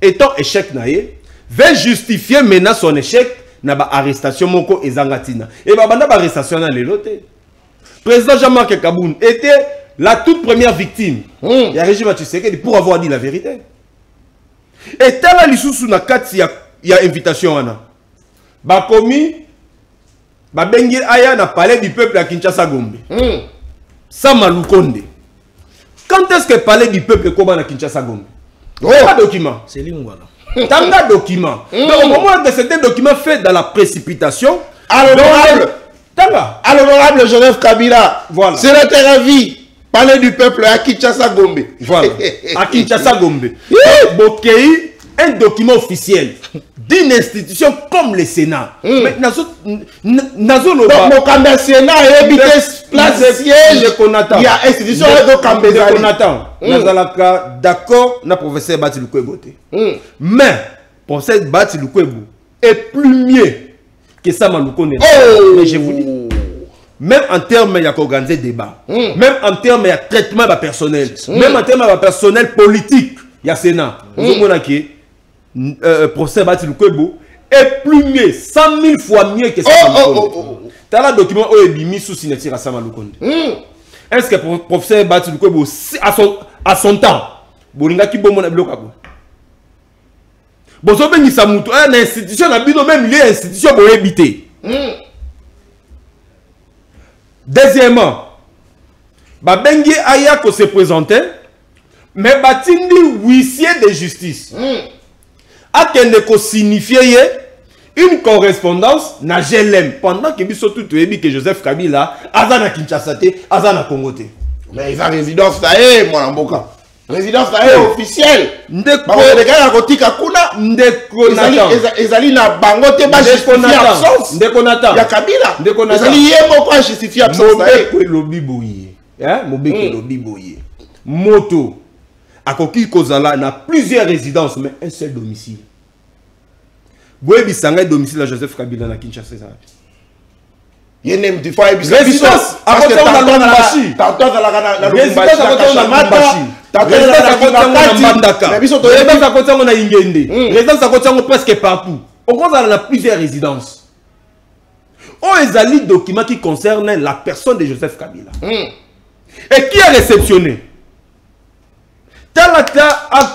étant échec naé va justifier maintenant son échec na ba arrestation moko ezangatina. Et ba banda ba arrestation na lelote. Président Jean-Marc Kaboun était la toute première victime. Il y a régime à Tshisekedi pour avoir dit la vérité. Et tala lisusu na kati il y a invitation wana. Ba komi ba bengi aya na palais du peuple à Kinshasa Gombe. Sama Lukonde. Quand est-ce que le palais du peuple comment à Kinshasa Gombe? Pas document. C'est l'ingwala. Tanga document. Donc au moment que c'était un document fait dans la précipitation, à l'honorable Joseph Kabila, voilà. Sénateur à vie, palais du peuple à Kinshasa Gombe. Voilà. À Kinshasa Gombe. Bokei, un document officiel d'une institution comme le Sénat. Mais nazo donc mon cambe Sénat et habité place siège. Il y a institution de cambe Jonathan. Nazalaka d'accord na professeur Bati Lukwebote. Mais professeur Bati Lukwebo est plus mieux que ça Malukonde. Mais je vous dis, même en termes il y a qu'organiser débat, même en termes il y a traitement personnel, même en termes personnel politique, il y a Sénat. Vous voyez que professeur Bati Lukwebo est plus mieux, 100 000 fois mieux que ça. T'as le document où il mis sous signature à Sama Lukonde. Est-ce que le professeur Bati Lukonde à son temps, Bolinga qui bon mon bloc à vous. Bon, ça veut dire que une institution n'a pas même lié institution pour éviter. Deuxièmement, Babengi Aya ko se présentait, mais Batindi huissier de justice. A qu'elle ko signifier une correspondance na GLM pendant que biso tout que Joseph Kabila azana Kinshasa te azana Congo te. Mais il a résidence là mon amboka. Résidence là officielle. Ndeko les gars à kotika kuna ndeko nata. Ezali na bango te ba justifier absence. Ndeko nata. Ya Kabila. Ndeko nata. Ezali yemo kwa justifier absence. Mobeko lobi boye. Hein? Mobeko lobi boye. Moto akoki kozala na plusieurs résidences mais un seul domicile. Boye bisanga domicile à Joseph Kabila na Kinshasa. Yenem tu fois résidence à côté de la Lubumbashi. Tantôt dans la Lubumbashi. Résidence à côté de la Lubumbashi. Résidence à côté de Mbandaka. Résidence à côté de Ingende. Résidence à côté de presque partout. On commence à plusieurs résidences. On a des documents qui concernent la personne de Joseph Kabila. Et qui a réceptionné? Tel acte,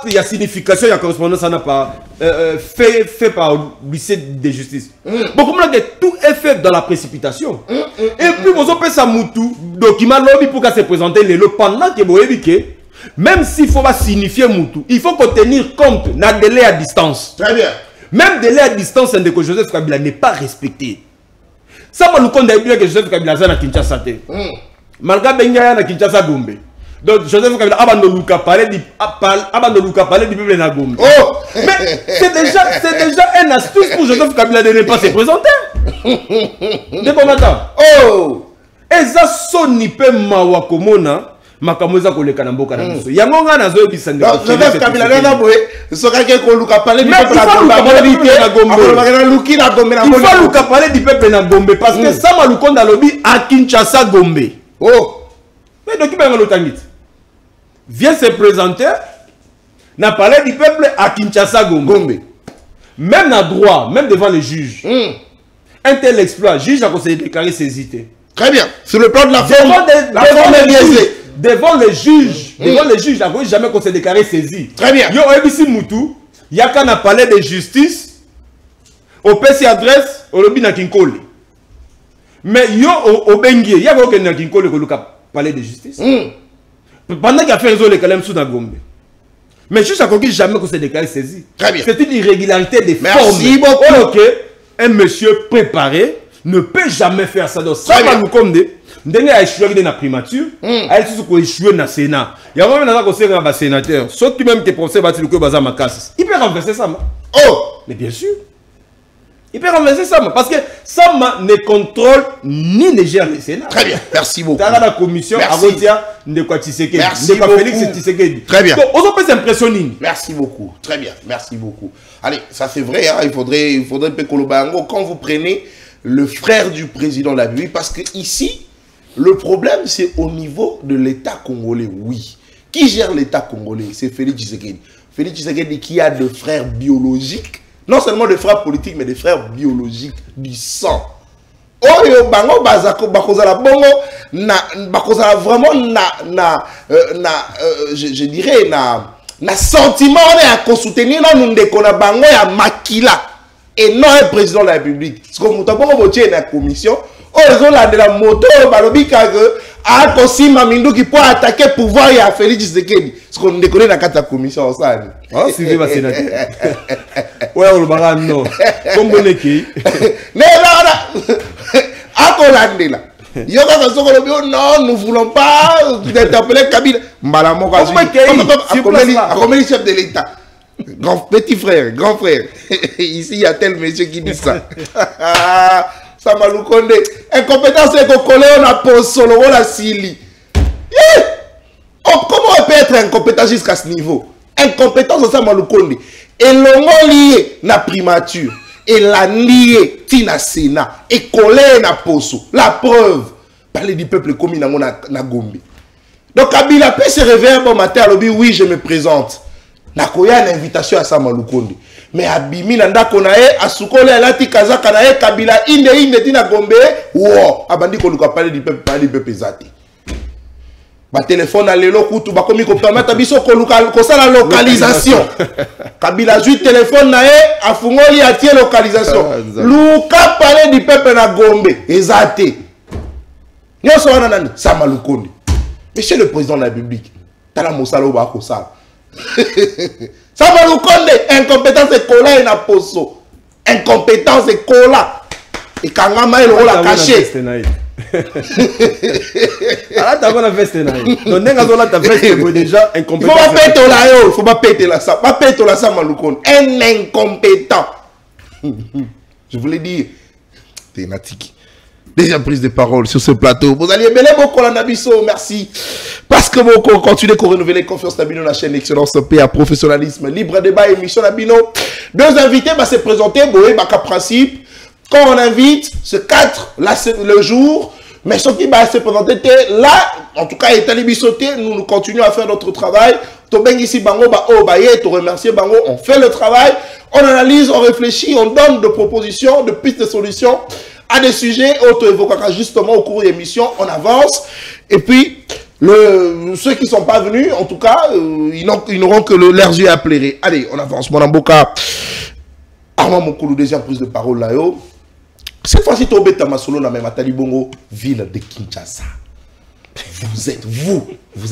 il y a signification, il y a correspondance, ça n'a pas fait par le lycée de justice. Bon, comme que tout est fait dans la précipitation. Et puis, vous avez ça moutou, document lobby pour se présenter le pendant que vous avez dit, même s'il faut pas signifier moutou, il faut tenir compte d'un délai à distance. Très bien. Même délai à distance, c'est que Joseph Kabila n'est pas respecté. Ça, moi, nous connaissons bien que Joseph Kabila est à Kinshasa. Malgré Benga na Kinshasa Gombe. Donc Joseph Kabila abandonne parler du peuple na Gombe. Oh, mais c'est déjà une astuce pour Joseph Kabila de ne pas se présenter. De bon attend. Oh, et ça soni pe mawa komona makamoza koleka na mboka na biso. Yango nga na zo bisande. Joseph Kabila na boye, soka ke ko luka parler du peuple na Gombe. Il faut luka parler du peuple na Gombe parce que ça malukonda lobi à Kinshasa Gombe. Oh, mais document l'otangit vient se présenter, n'a parlé du peuple à Kinshasa Gombe. Même à droit, même devant les juges. Un tel exploit, juge a conseillé de déclarer saisité. Très bien. Sur le plan de la forme, devant les juges, devant les juges, n'a jamais conseillé de déclarer saisi. Très bien. Yo ABC Moutou, Yaka n'a parlé de justice, au PC adresse, au lobby na Kinkole. Mais yo au Bengue, il y a aucun na Kinkole qui a parlé de justice. Pendant qu'il a fait réseau les calèmes sous la Gombe. Mais juste à quoi jamais qu'on s'est déclaré saisi. Très bien. C'est une irrégularité des formes. Merci beaucoup. Ok, un monsieur préparé ne peut jamais faire ça. Donc ça va nous comme des a échoué dans la primature, a échoué dans le Sénat. Il y a même un sénateur, sauf qui même que procès battu le baza ma casse. Il peut renverser ça. Oh, mais bien sûr. Il peut renverser ça, parce que ça ne contrôle ni ne gère le Sénat. Très bien, merci beaucoup. Dans la commission, de quoi Tshisekedi. Merci beaucoup. Félix Tshisekedi. Très bien. Donc, on peut s'impressionner. Merci beaucoup. Très bien, merci beaucoup. Allez, ça c'est vrai, hein, il faudrait Pekolobango, quand vous prenez le frère du président de la République, parce que ici, le problème c'est au niveau de l'État congolais, oui. Qui gère l'État congolais? C'est Félix Tshisekedi. Félix Tshisekedi qui a de frères biologiques. Non seulement des frères politiques, mais des frères biologiques du sang. Oyo bango bazako bakozala bongo bakozala vraiment je dirais na sentiment à soutenir na ndeko na bango ya makila et non un président de la République. Parce que mutabongo botie na commission ozo la de la moto balobi ka a kosima mindu qui peut attaquer pouvoir ya Félix Tshisekedi. Parce qu'on déconne dans la commission ça. Ah, c'est va sénateur. Ouais, on le barra non. Comme boneki. Mais là, à Colande là. Non, nous ne voulons pas interpeller Kabila. Madame Mokazi. Comme le chef de l'État. Petit frère, grand frère. Ici, il y a tel monsieur qui dit ça. Ça m'a loukonde. Incompétence est collée, on a posé solo, on a sili. Comment on peut être incompétent jusqu'à ce niveau? Incompétence, ça m'a loukonde. Et l'on lié na primature. Et la lié tina Sénat. Et collé na poso. La preuve. Parler du peuple comme il na Gombe. Donc Kabila peut se réveiller un bon matin. Oui, je me présente. Nakoya une invitation à Sama Lukonde. mais abimi na ndako na ye asukoli alati kazaka na ye kabila inde tina Gombe wo abandi koluka parler du peuple ezate ba téléphone à lelo kutu ba komi ko permettre biso koluka ko sala localisation kabila ju téléphone na ye afungoli atie localisation luka parler du peuple na Gombe ezate nyoso wana nani Sama Lukonde. Monsieur le président de la République tala mosala ba ko sala Sama Lukonde, incompétence et cola et na poso. Incompétence et cola. Et kangama il la caché. Ah, t'as pas veste naï. Donc nenga zola ta veste déjà incompétent. Il faut pas péter la yo, il faut pas péter la ça. Pas péter la Sama Lukonde. Un incompétent. Je voulais dire t'es natiki. Deuxième prise de parole sur ce plateau. Vous allez aimer beaucoup la Nabiso, merci. Parce que vous continuez à renouveler confiance dans la chaîne Excellence PA, professionnalisme, libre débat, émission Nabino. Deux invités va se présenter, Boé, Baka Principe. Quand on invite, ce 4, là c'est le jour. Mais ce qui va se présenter là, en tout cas, nous continuons à faire notre travail. Tobeng ici, Bango, te remercier Bango, on fait le travail, on analyse, on réfléchit, on donne des propositions, des pistes de solutions à des sujets auto-évoquants. Justement, au cours de l'émission, on avance. Et puis, ceux qui ne sont pas venus, en tout cas, ils n'auront que leur yeux à plairer. Allez, on avance. Mon Amboka, Armand Mokoulou, deuxième prise de parole là. Cette fois-ci, Tobé Tamasolo, na même Atali Bongo, ville de Kinshasa. Vous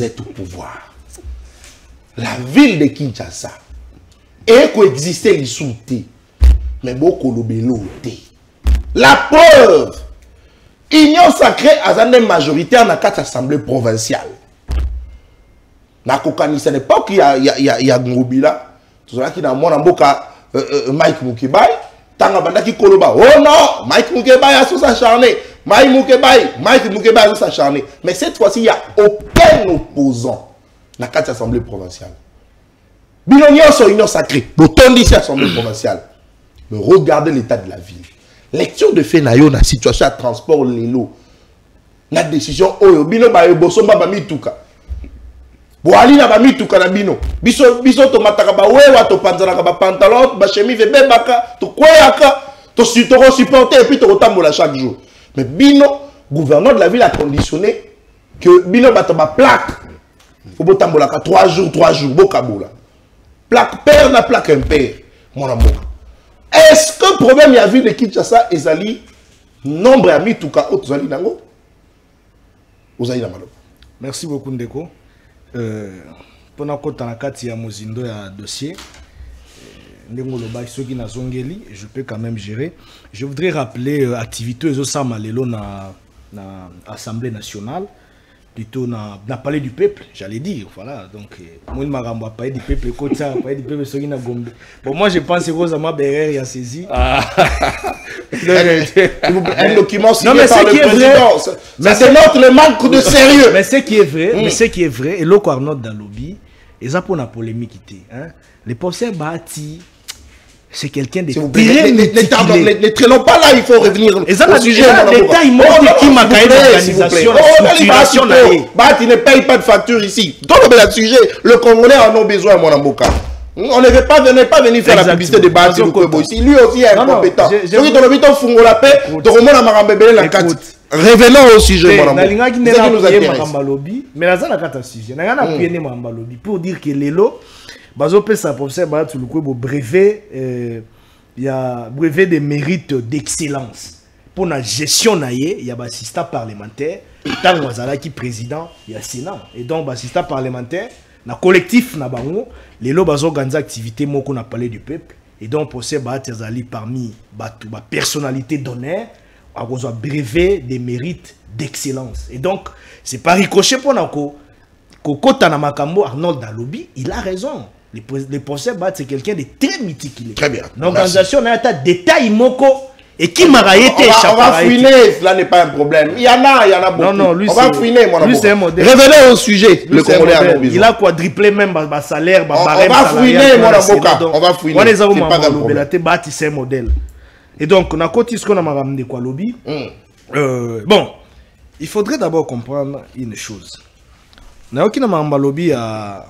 êtes au pouvoir. La ville de Kinshasa. Et coexister les sous-té. Mais beaucoup de l'auté. La preuve, union sacrée à la majoritaire dans 4 assemblées provinciales. Na kokanisa n'est pas qu'il y a Ngobila, tout ça qui dans mon amboka Mike Mukebai, tanga banda ki koloba. Oh non, Mike Mukebai a sous s'acharner. Mike Mukebai a sous s'acharner. Mais cette fois-ci, il n'y a aucun opposant dans 4 assemblées provinciales. Bilonion sur union sacrée, l'automne d'ici assemblée provinciale. Mais regardez l'état de la ville. Lecture de fait nayo na situation de transport lelo na décision oyo bino ba eboso ba mituka bo ali na ba mituka na bino biso to mataka ba wewa to panzana ba pantalon ba chemise bebaka to kweyaka to supporter et puis to tambola chaque jour. Mais bino gouverneur de la ville a conditionné que bino ba to ba plaque faut bo tambola ka 3 jours bo kabola plaque père na plaque impair mon amour. Est-ce que le problème il y a vu de Kinshasa et Zali nombre d'amis tout cas autres Zali nango Ozali namalo. Merci beaucoup Ndeko. Pendant que tu as kati ya mozindo ya dossier ndengo loba soki na zongeli je peux quand même gérer. Je voudrais rappeler activité ezo sama lelo na Assemblée nationale. Plutôt n'a parlé du peuple, j'allais dire, voilà, donc moi il m'a parlé du peuple, écoute ça, parlé du peuple, na Gombe. Bon, moi je pense que Rosamond Berer a saisi. Un document signé par le président, c'est notre manque de sérieux. Mais ce qui est vrai, et l'eau Arnaud dans le lobby, et ça pour la polémique, les procès bâtis. C'est quelqu'un de ne traînons pas là, il faut revenir au sujet. L'État, il montre qui m'a créé l'organisation. Il ne paye pas de facture ici. Donc, le sujet, le Congolais en a besoin, mon amboka. On ne veut pas venir faire la publicité de Bati Lukwebo ici. Lui aussi est incompétent. Celui dans le but, on fout la paix, revenons au sujet, mon amboka. Mais là, ça a un sujet. Pour dire que l'élo, ça professeur Bati Lukwebo brevet, il y a brevet de mérite d'excellence. Pour la gestion, il y a un assistant parlementaire. Tant que président, il y a Sénat. Et donc, assistant parlementaire, le collectif, les lots organisent activité, on a parlé du peuple. Et donc, pour ces Zali parmi les personnalités d'honneur, à cause d'un brevet de mérite d'excellence. Et donc, c'est pas ricochet pour nous. Kokota Namakambo, Arnold Dalobi, il a raison. Le procès c'est quelqu'un de très mythique. Très bien. L'organisation a un détail moko et qui m'a été on va fouiner, cela n'est pas un problème. Il y en a beaucoup. Non, lui, on va fouiner, mon lui, c'est un modèle. Revenez au sujet. Le Congolais a besoin. Il a quadruplé même le salaire. On va fouiner, mon avocat. On va fouiner. C'est pas un problème. C'est un modèle. Et donc, on a côté ce qu'on a ramené quoi lobby. Bon, il faudrait d'abord comprendre une chose. On a aucun lobby à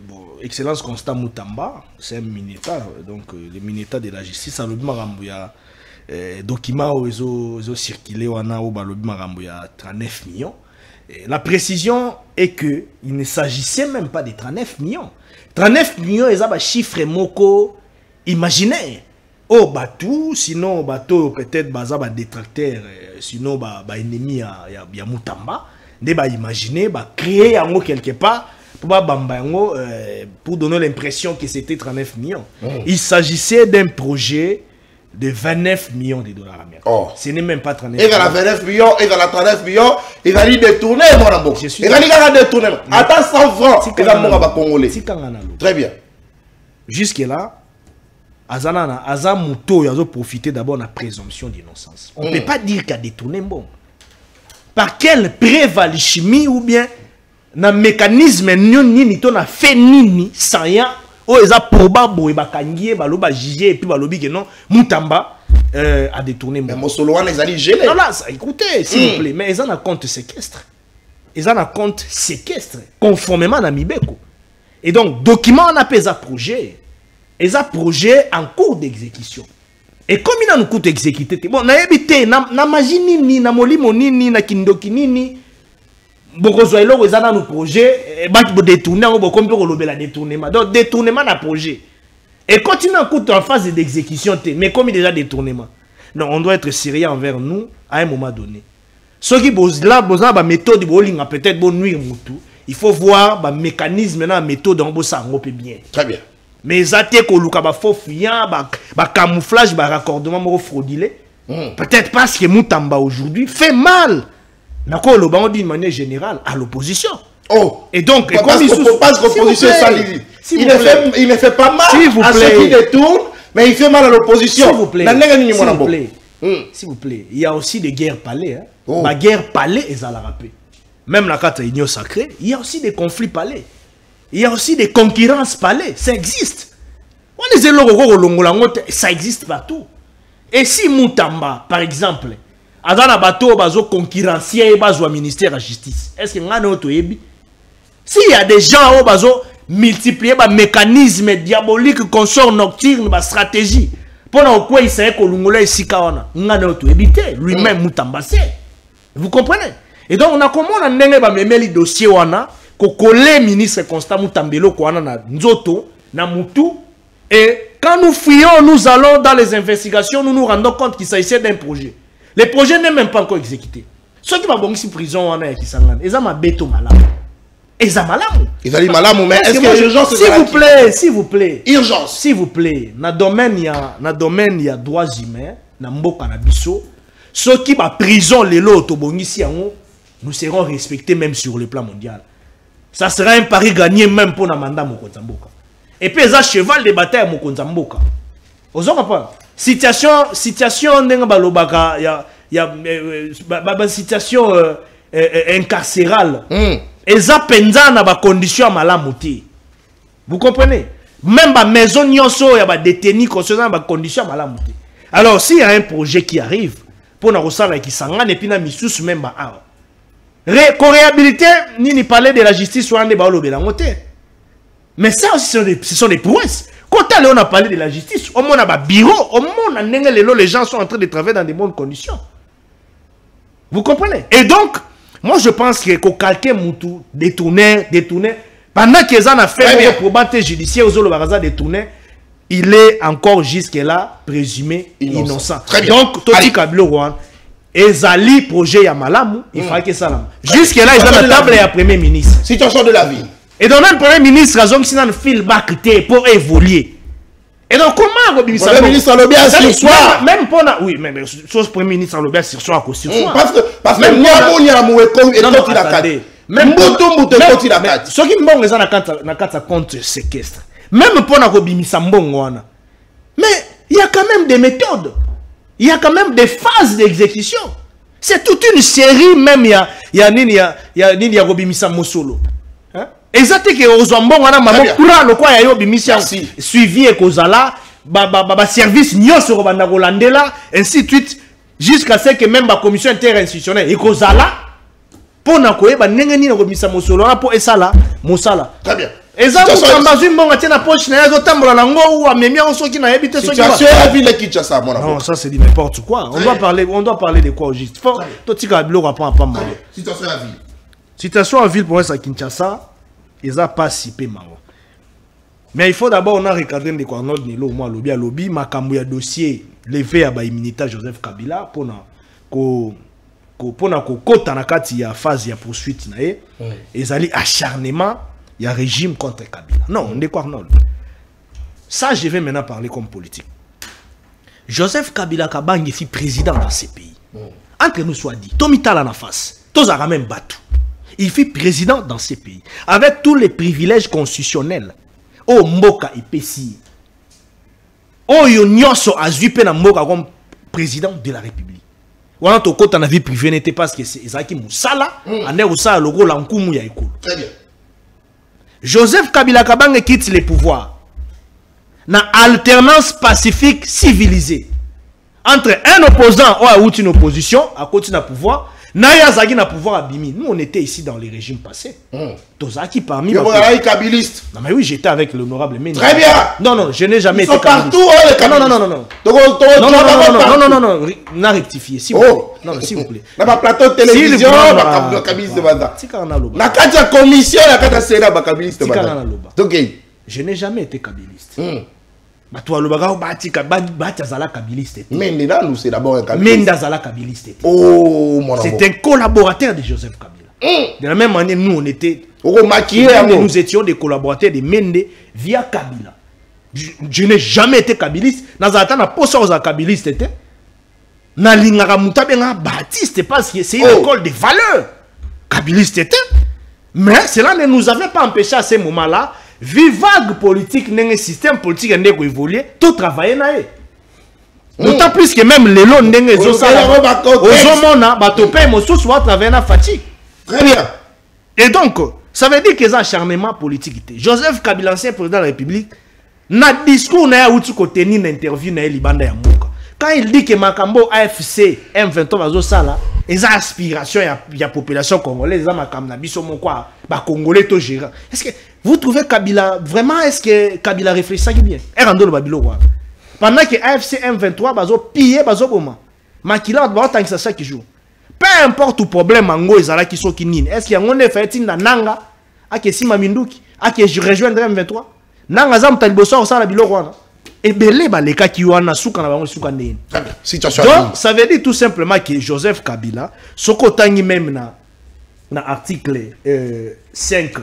bon, Excellence Constant Moutamba, c'est un Mineta, donc le Mineta de la justice, à l'Obima document où ils ont circulé, on a au 39 millions. Et la précision est que il ne s'agissait même pas de 39 millions. 39 millions, ils ont un chiffre moko imaginaire. Oh, bateau, sinon, bateau, peut-être, baza, détracteur, sinon, ennemi, il y a Moutamba. Ils ont imaginé, créer en quelque part, pour donner l'impression que c'était 39 millions. Il s'agissait d'un projet de 29 millions de dollars américains. Oh. Ce n'est même pas 39 millions. Et dans la 29 millions, et dans la 39 millions, il va y détourner, mon amour. Il va y détourner. Attends 100 francs, il va mourir à Congolais. Très bien. Jusque-là, Azan Mouto, il a profité d'abord de la présomption d'innocence. On ne peut pas dire qu'il a détourné bon. Par quelle preuve chimie ou bien un mécanisme ni ton a fait ni sans rien. Oh, ils ont probable, ils ont jugé, et puis ils ont non, Moutamba a détourné. Mais Mossoloan, ils ont dit gelé. Non, là, écoutez, s'il vous plaît, mais ils ont un compte séquestre. Ils ont un compte séquestre, conformément à Mibeko. Et donc, document, on appelle ça projet. Ils ont projet en cours d'exécution. Et comme il a un cours d'exécuter, bon, na habité, na magie nini, na molimo nini, na kindoki nini, Bokozo elo ils ont un projet, bah tu détourner, on comme pour le détournement. Donc détournement na projet. Et continue en cours en phase d'exécution, mais comme il y a déjà détournement. Donc on doit être sérieux envers nous à un moment donné. Ceux qui là, besoin de méthode, peut-être bon nuire moutou. Il faut voir le mécanisme, la méthode en bossa bien. Très bien. Mais zate ko luka ba faux fuyant, ba camouflage, ba raccordement fraudulé. Peut-être parce que Moutamba aujourd'hui fait mal. D'accord, le banc d'une manière générale à l'opposition. Oh. Et donc, et comme il passe l'opposition, il ne fait pas mal à ceux qui détournent, mais il fait mal à l'opposition. S'il vous plaît. S'il vous plaît. Il y a aussi des guerres palais. Hein. Oh. Ma guerre palais est à la rappeler. Même la carte Union sacrée, il y a aussi des conflits palais. Il y a aussi des concurrences palais. Ça existe. Ça existe partout. Et si Moutamba, par exemple, Azana bateau bazo concurrencier bazo ministère de la justice. Est-ce que ngana oto yebi? S'il y a des gens au bazo multiplier ba mécanisme diabolique consort nocturne ba stratégie. Pendant quoi il sait que l'ungola ici kawana ngana oto éviter lui-même Moutamba c'est. Vous comprenez? Et donc on a comment on a ndenge ba memeli dossier wana ko coller ministre Constant Moutambelo ko wana na nzoto na mutu. Et quand nous fuyons, nous allons dans les investigations, nous nous rendons compte qu'il s'agissait d'un projet. Le projet n'est même pas encore exécuté. Ceux qui vont ici prison, ils ont ma bête malade. Ils ont malade. Ils ont dit malade, mais est-ce que l'urgence s'il vous plaît. Urgence. S'il vous plaît. Dans le domaine, il y a droits humains. Dans le cannabis. Ceux qui vont prison, les lots, nous serons respectés même sur le plan mondial. Ça sera un pari gagné même pour le mandat Mokonzamboka. Et puis, ils ont cheval de bataille à Mokonzamboka. Vous avez compris? Situation il y a situation incarcérale. Et ça pendant na conditions malamuti. Vous comprenez? Même la maison nyonso ya ba détenu concernant ba conditions malamuti. Alors s'il y a un projet qui arrive pour na rosala qui sangane et puis na misusu même ba réhabiliter ni parler de la justice ou ande ba lobela ngote. Mais ça aussi ce sont des prouesses. Quand on a parlé de la justice, au moins on a un bureau, au moins les gens sont en train de travailler dans de bonnes conditions. Vous comprenez? Et donc, moi je pense que quelqu'un Moutou détourné, pendant qu'ils en a fait pour battre judiciaire aux autres détourné, il est encore jusque-là présumé innocent. Donc, Toti Kabilo Rwanda, et Zali projet Yamalamu, il fallait que ça. Jusque-là, ils ont la table et à Premier ministre. Situation de la vie. Et donc, même Premier ministre, ils ont mis un fil back pour évoluer. Et donc, comment le Premier ministre a le bien sur soi? Même pour oui, mais le Premier ministre a le bien sur soi. Parce que même moi, il y a un et quand il a cadé. Même quand il a cadé. Ce qui me dit, c'est un compte séquestre. Même pour la Robimisa Mbongo. Mais il y a quand même des méthodes. Il y a quand même des phases d'exécution. C'est toute une série, même il y a Robimisa Mosolo. Exactement que aux hommes on a maman courant le quoi y a eu mission suivi et kozala service nyo sur banda rolandela ainsi de suite jusqu'à ce que même la commission interinstitutionnelle et kozala pour na koyeba ndenge ni na komisa mosolo pour esala mosala. Très bien. Situation à ville de Kinshasa, mon amour. Non, ça c'est dit n'importe quoi. On doit parler de quoi au juste. Situation à ville. Situation à ville pour ça Kinshasa, ils n'ont pas si peu marrant. Mais il faut d'abord on a recadré de quoi Arnold Nilo moi lobby makambu ya dossier levé à immunité Joseph Kabila pour na kota na kati ya phase ya poursuite na ye ezali acharnement ya régime contre Kabila. Non, on est quoi Arnold. Ça je vais maintenant parler comme politique. Joseph Kabila Kabangi fut président dans ces pays. Entre nous soit dit, Tomitala na face, Tozara même Batou. Il fut président dans ces pays avec tous les privilèges constitutionnels. Oh Mboka Ipesi. Oh Yonyoso Azuipe na Mboka comme président de la République. Voilà ton côté na vie privée n'était pas ce que c'est Ezaki Moussala, ane Oussa logo lankumu ya ekolo. Très bien. Joseph Kabila Kabange quitte les pouvoirs. Na alternance pacifique civilisée. Entre un opposant ou une opposition à côté du pouvoir. Naya Zagi na pouvoir abimi. Nous, on était ici dans les régimes passés. Tozaki parmi... Kabiliste. Non, mais oui, j'étais avec l'honorable Méni. Très bien. Non, je n'ai jamais été kabiliste. Ils sont partout, les kabilistes. Non. On a rectifié, s'il vous plaît. Non, s'il vous plaît. Dans ma plateau de télévision, le kabiliste de Banda. La carte de commission, la carte de Sénat, le kabiliste de Banda. Donc, je n'ai jamais été kabiliste. Toi, le bagage, Batazala kabiliste. Menda, nous, c'est d'abord un kabiliste. Mendazala kabiliste. Oh, mon amour. C'est un collaborateur de Joseph Kabila. De la même manière, nous, on était... Nous étions des collaborateurs de Mende via Kabila. Je n'ai jamais été kabiliste. Nazata n'a pas sorti kabiliste. Nalingara Moutabenga Baptiste parce que c'est une école de valeurs. Kabiliste était. Mais cela ne nous avait pas empêché à ce moment-là. Vague politique, un système politique qui a évolué, tout travailler na ye. D'autant plus que même les lots n'engagent pas. Aux hommes, batopé, mosso soit travailler na fatigue. Très bien. Et donc, ça veut dire que c'est un acharnement politique. Joseph Kabila, ancien président de la République, n'a discours n'a eu côté ni une interview na Libanda ya Mouka. Quand il dit que Makambo AFC M23 va zo sala, les aspirations il y a population congolaise, les Makam na biso mon quoi, ba congolais to gérant. Est-ce que vous trouvez Kabila vraiment est-ce que Kabila réfléchit bien? Erando le babilo quoi. Pendant que AFC M23 bazo piller bazo boma. Makila ba tant que ça chaque jour. Peu importe le problème mango ezala qui sont kinine. Est-ce qu'il y a un fait na nanga ake sima minduki ake je rejoindre M23? Nanga zam taliboso au sala bilo quoi. Et belé ba les cas qui wana souka na bango souka ndeni. Donc ça veut dire tout simplement que Joseph Kabila soko tangi même na article 5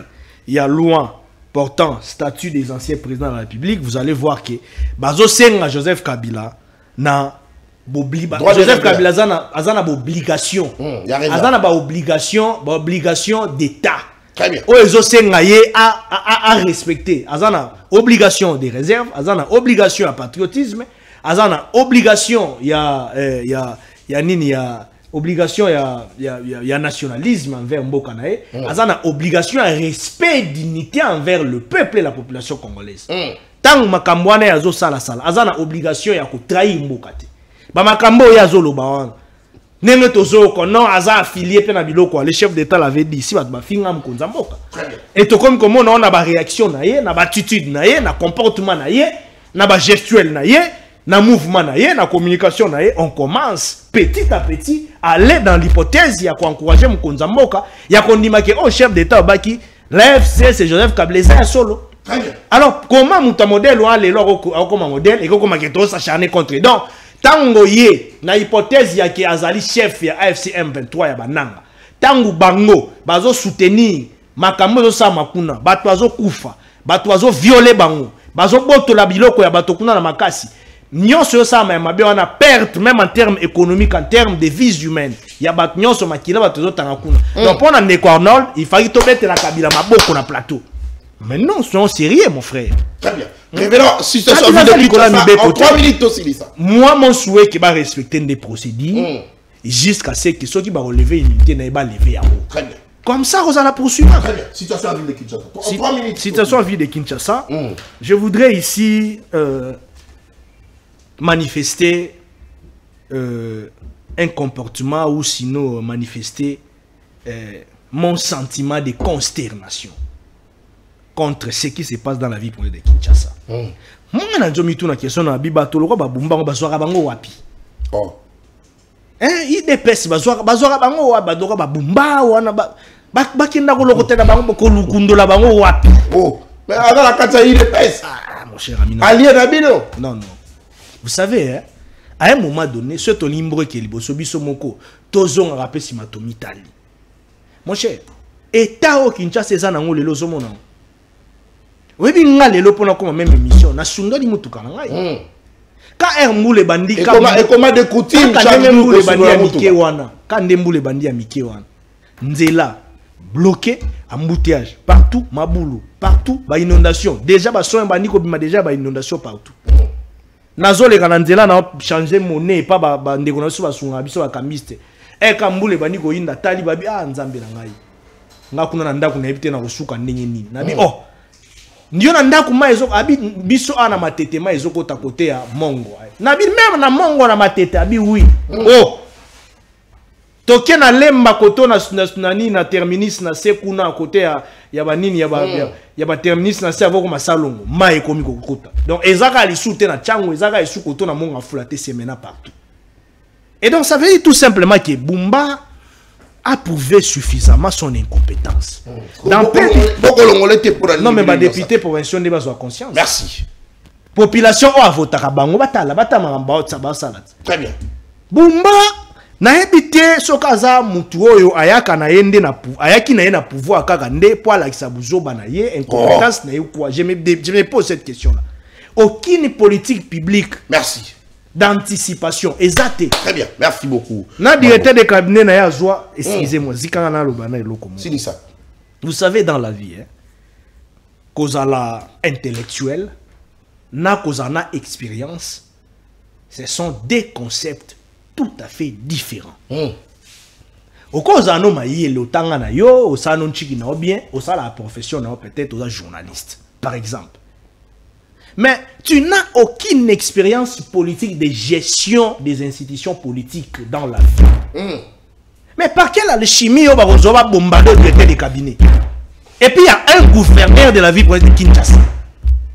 il y a loi portant statut des anciens présidents de la République, vous allez voir que bazo senga Joseph Kabila na Joseph Kabila azana obligation. Azana obligation d'État. Très bien. Oezo sengaye à respecter. Azana obligation de réserve, azana obligation à patriotisme, azana obligation obligation ya nationalisme envers Mboka nae, azana obligation à respect et dignité envers le peuple et la population congolaise. Tant makambwana ya zo sala azana obligation ya ko trahir Mboka te. Ba makambo ya zo lo ba Nenge tozo ko non aza affilié pe na biloko le chef d'état l'avait dit si ba finga mkonza mboka. Et to comme on a ba réaction na ye, na ba attitude na ye, na comportement na ye, na ba gestuel na ye, na mouvement na ye, na communication na ye, on commence petit à petit à aller dans l'hypothèse ya ko encourager mkonza mboka, ya ko ndima ke au chef d'état baki l'FC c'est Joseph Kabila solo. Alors comment muta modèle ou aller comme modèle et comment que to s'acharner contre donc tango ye na hypothèse ya ki azali chef ya AFC M23 ya bananga tango bango bazo soutenir makambo zo sa makuna bato bazo kufa bato bazo violer bango bazo botola biloko ya bato kuna na makasi nyonso yo sa mabe wana perte même en termes économiques en termes de vies humaines ya bato nyonso makila bato zo tanga kuna donc pour na Ndeko Arnold il fallait to mettre la Kabila maboko na plateau. Mais non, soyons sérieux, mon frère. Très bien. Révérend, si ce soit en 3 minutes aussi, ça. Moi, mon souhait est de respecter des procédures jusqu'à ce que ceux qui vont relever l'unité n'aient pas levé à haut. Très bien. Comme ça, vous allez la poursuivre. Très bien. Situation en ville de Kinshasa. En 3 minutes. Situation en ville de Kinshasa. Je voudrais ici manifester un comportement ou sinon manifester mon sentiment de consternation. contre ce qui se passe dans la vie politique de Kinshasa. Moi, je me dis question na biba toloko ba bumba ba soka bango wapi. Oh. Il dépêche ba soka bango ba doko ba bumba wana ba kenda ko lokotela bango ko lukundola bango wapi. Oh. Mais avant la carte il dépêche. Ah mon cher ami. Allié Nabino. Non. Vous savez hein, à un moment donné, ce tolimbre qui est liboso biso moko tozon rappel si matomi tali. Mon cher, état au Kinshasa ça nango lelo zo mona. Oui, bien, lelo pour nous même émission. Na sundo di mutuka ngai. Ka ermule bandi ka. Et comment de coutume chaque jour le bandi ya mike wana. Ka ndembu le bandi ya mike wana. Nzela bloqué, embouteillage partout, mabulu partout, ba inondation. Déjà ba soin bandi ko bima déjà ba inondation partout. Nazo le kana nzela na changer monnaie pas ba ndeko na so ba sunga biso ba kamiste. E ka mbule bandi ko inda tali babi nzambe na ngai. Ngakuna na ndako na ebite na kosuka ndenge nini. Nabi Ndiyo na ndaku maezo abi biso ana matete maezo kota kote ya mongo. Nabi même na mongo na matete abi oui. Oh. Toke na lemba koto na terminus na sekuna kote ya banini ya ba terminus na se avoko masalongo. Mai komi kokota. Donc ezaka ali soute na chango ezaka esu koto na mongo afulate semena partout. Et donc ça veut dire tout simplement que Bumba a prouvé suffisamment son incompétence. Non, mais ma député provincial n'est pas en conscience. Merci. Population a voté à Bango Batala, Très bien. Bumba n'a habité Sokaza Mutuoyo Ayaka na yende na Ayaki na yena pouvoir Kakande pour la Kisabuzo Banaye, incompétence n'a eu quoi. Je me pose cette question-là. Aucune politique publique. Merci. D'anticipation exacte. Très bien, merci beaucoup. Na directeur de cabinet na yazwa, excusez-moi, zikana lobana eloko mo. C'est ça. Vous savez dans la vie hein, kozala intellectuel, na kozana expérience, ce sont deux concepts tout à fait différents. Okozano mayi lotanga na yo, osano nchiki na bien, osala la profession na peut-être osa journaliste par exemple. Mais tu n'as aucune expérience politique de gestion des institutions politiques dans la vie. Mais par quelle alchimie on va bombarder le directeur des cabinets? Et puis il y a un gouverneur de la vie politique de Kinshasa.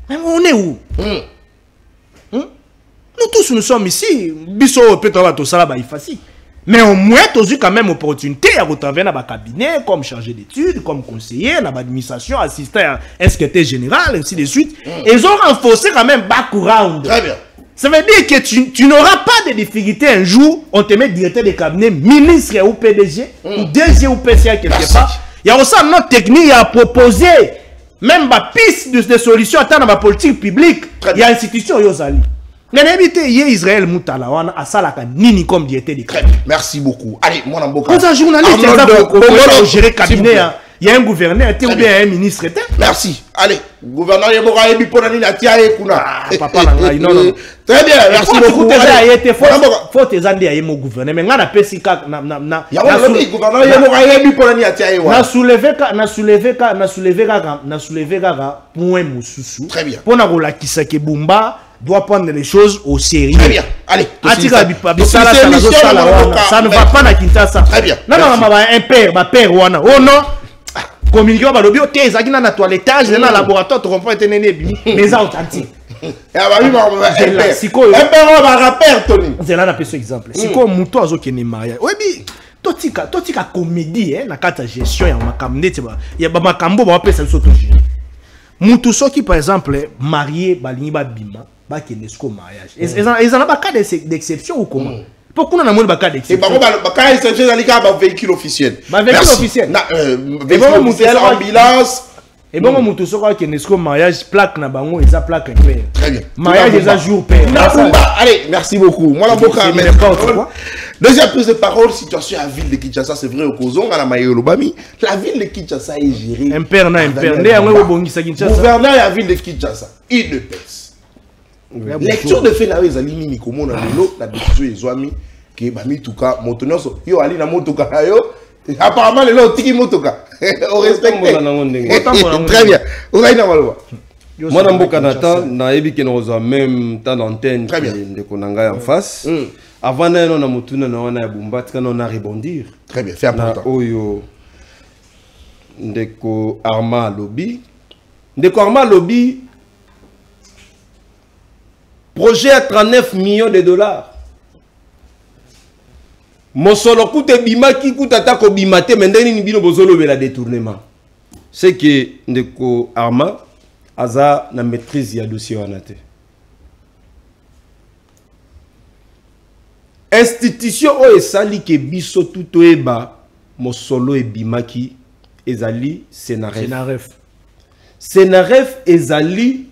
Mais on est où? Nous tous nous sommes ici. Biso peut-être tout ça là facile. Mais au moins, tu as eu quand même l'opportunité à retravailler dans le cabinet, comme chargé d'études, comme conseiller, dans l'administration, assistant à un secrétaire général, ainsi de suite. Ils ont renforcé quand même background. Très bien. Ça veut dire que tu n'auras pas de difficulté un jour, on te met directeur de cabinet, ministre ou PDG, ou DG ou PCA quelque part. Il y a aussi une autre technique à proposer, même ma piste de solution dans la politique publique. Il y a une institution, Yozali. Mais Israël Moutalawana a salaka nini comme directeur de cabinet. Merci beaucoup. Allez, mon amboka. Quand un journaliste est gérer cabinet, il y a un gouverneur, ou bien un ministre. Merci. Allez, gouverneur Yemora Ebi Ponani na tia ekuna. Papa non. Très bien, merci beaucoup. Faut te zandi à mon gouverneur. Mais ngana pesika na gouverneur Yemora Ebi Ponani na tia ewa. Na soulever point mususu. Très bien. Pour na rola kisake Bumba doit prendre les choses au sérieux. Très bien. Allez. Ça ne va pas na Kinshasa. Très bien. Non, un père, ma père wana. Oh non. Communiquer ba lobby OK, ezaki na toilettage na laboratoire to comprendre tenene bi. Mais ça authentique. Ya ba un père ba rappeur Tony. C'est là na peso exemple. Siko muto azokene mariage. Oui bi totika comédie na kata gestion ya makambo te ba. Ya ba makambo ba pesa biso to gérer. Mutu soki par exemple marié balingi ba bima ba kenesko mariage. Ils en a pas cas d'exception ou comment? Pourquoi on a pas cas d'exception? Et par cas d'exception, il y a un véhicule officiel. Un véhicule officiel. Véhicule officiel, ambulance. Et bon, on a un mariage, plaque na bango, et ça plaque père. Très bien. Mariage déjà jour père. Allez, merci beaucoup. Moi, deuxième prise de parole, situation à la ville de Kinshasa, c'est vrai au Kozon, à la Maïolobami. La ville de Kinshasa est gérée. Un père, un père. Gouverneur de la ville de Kinshasa, il ne pèse. Lecture de fait, les aliments, ni comment on a la décision des amis qui va mis tout cas, montonio, yo ali na motoka yo. Apparemment, les gens tiki motoka. On respecte. Très bien. On a une malwa. Moi, dans mon Canada, na ebi que nous avons même temps d'antenne de Konanga en face. Avant, on a motuna na wana Bumba, on a rebondir. Très bien, c'est important. Oyo ndeko Arma lobby. De Korma Lobby, projet à 39 millions de dollars. Mosolo koute bimaki koute atako bimate mendeni ni bino bozolo bela détournement. C'est que Ndeko Arma aza na maîtrise ya dossier wanate. Institution o esali ke biso tout eba Mosolo e bimaki ezali Senaref. Senaref ezali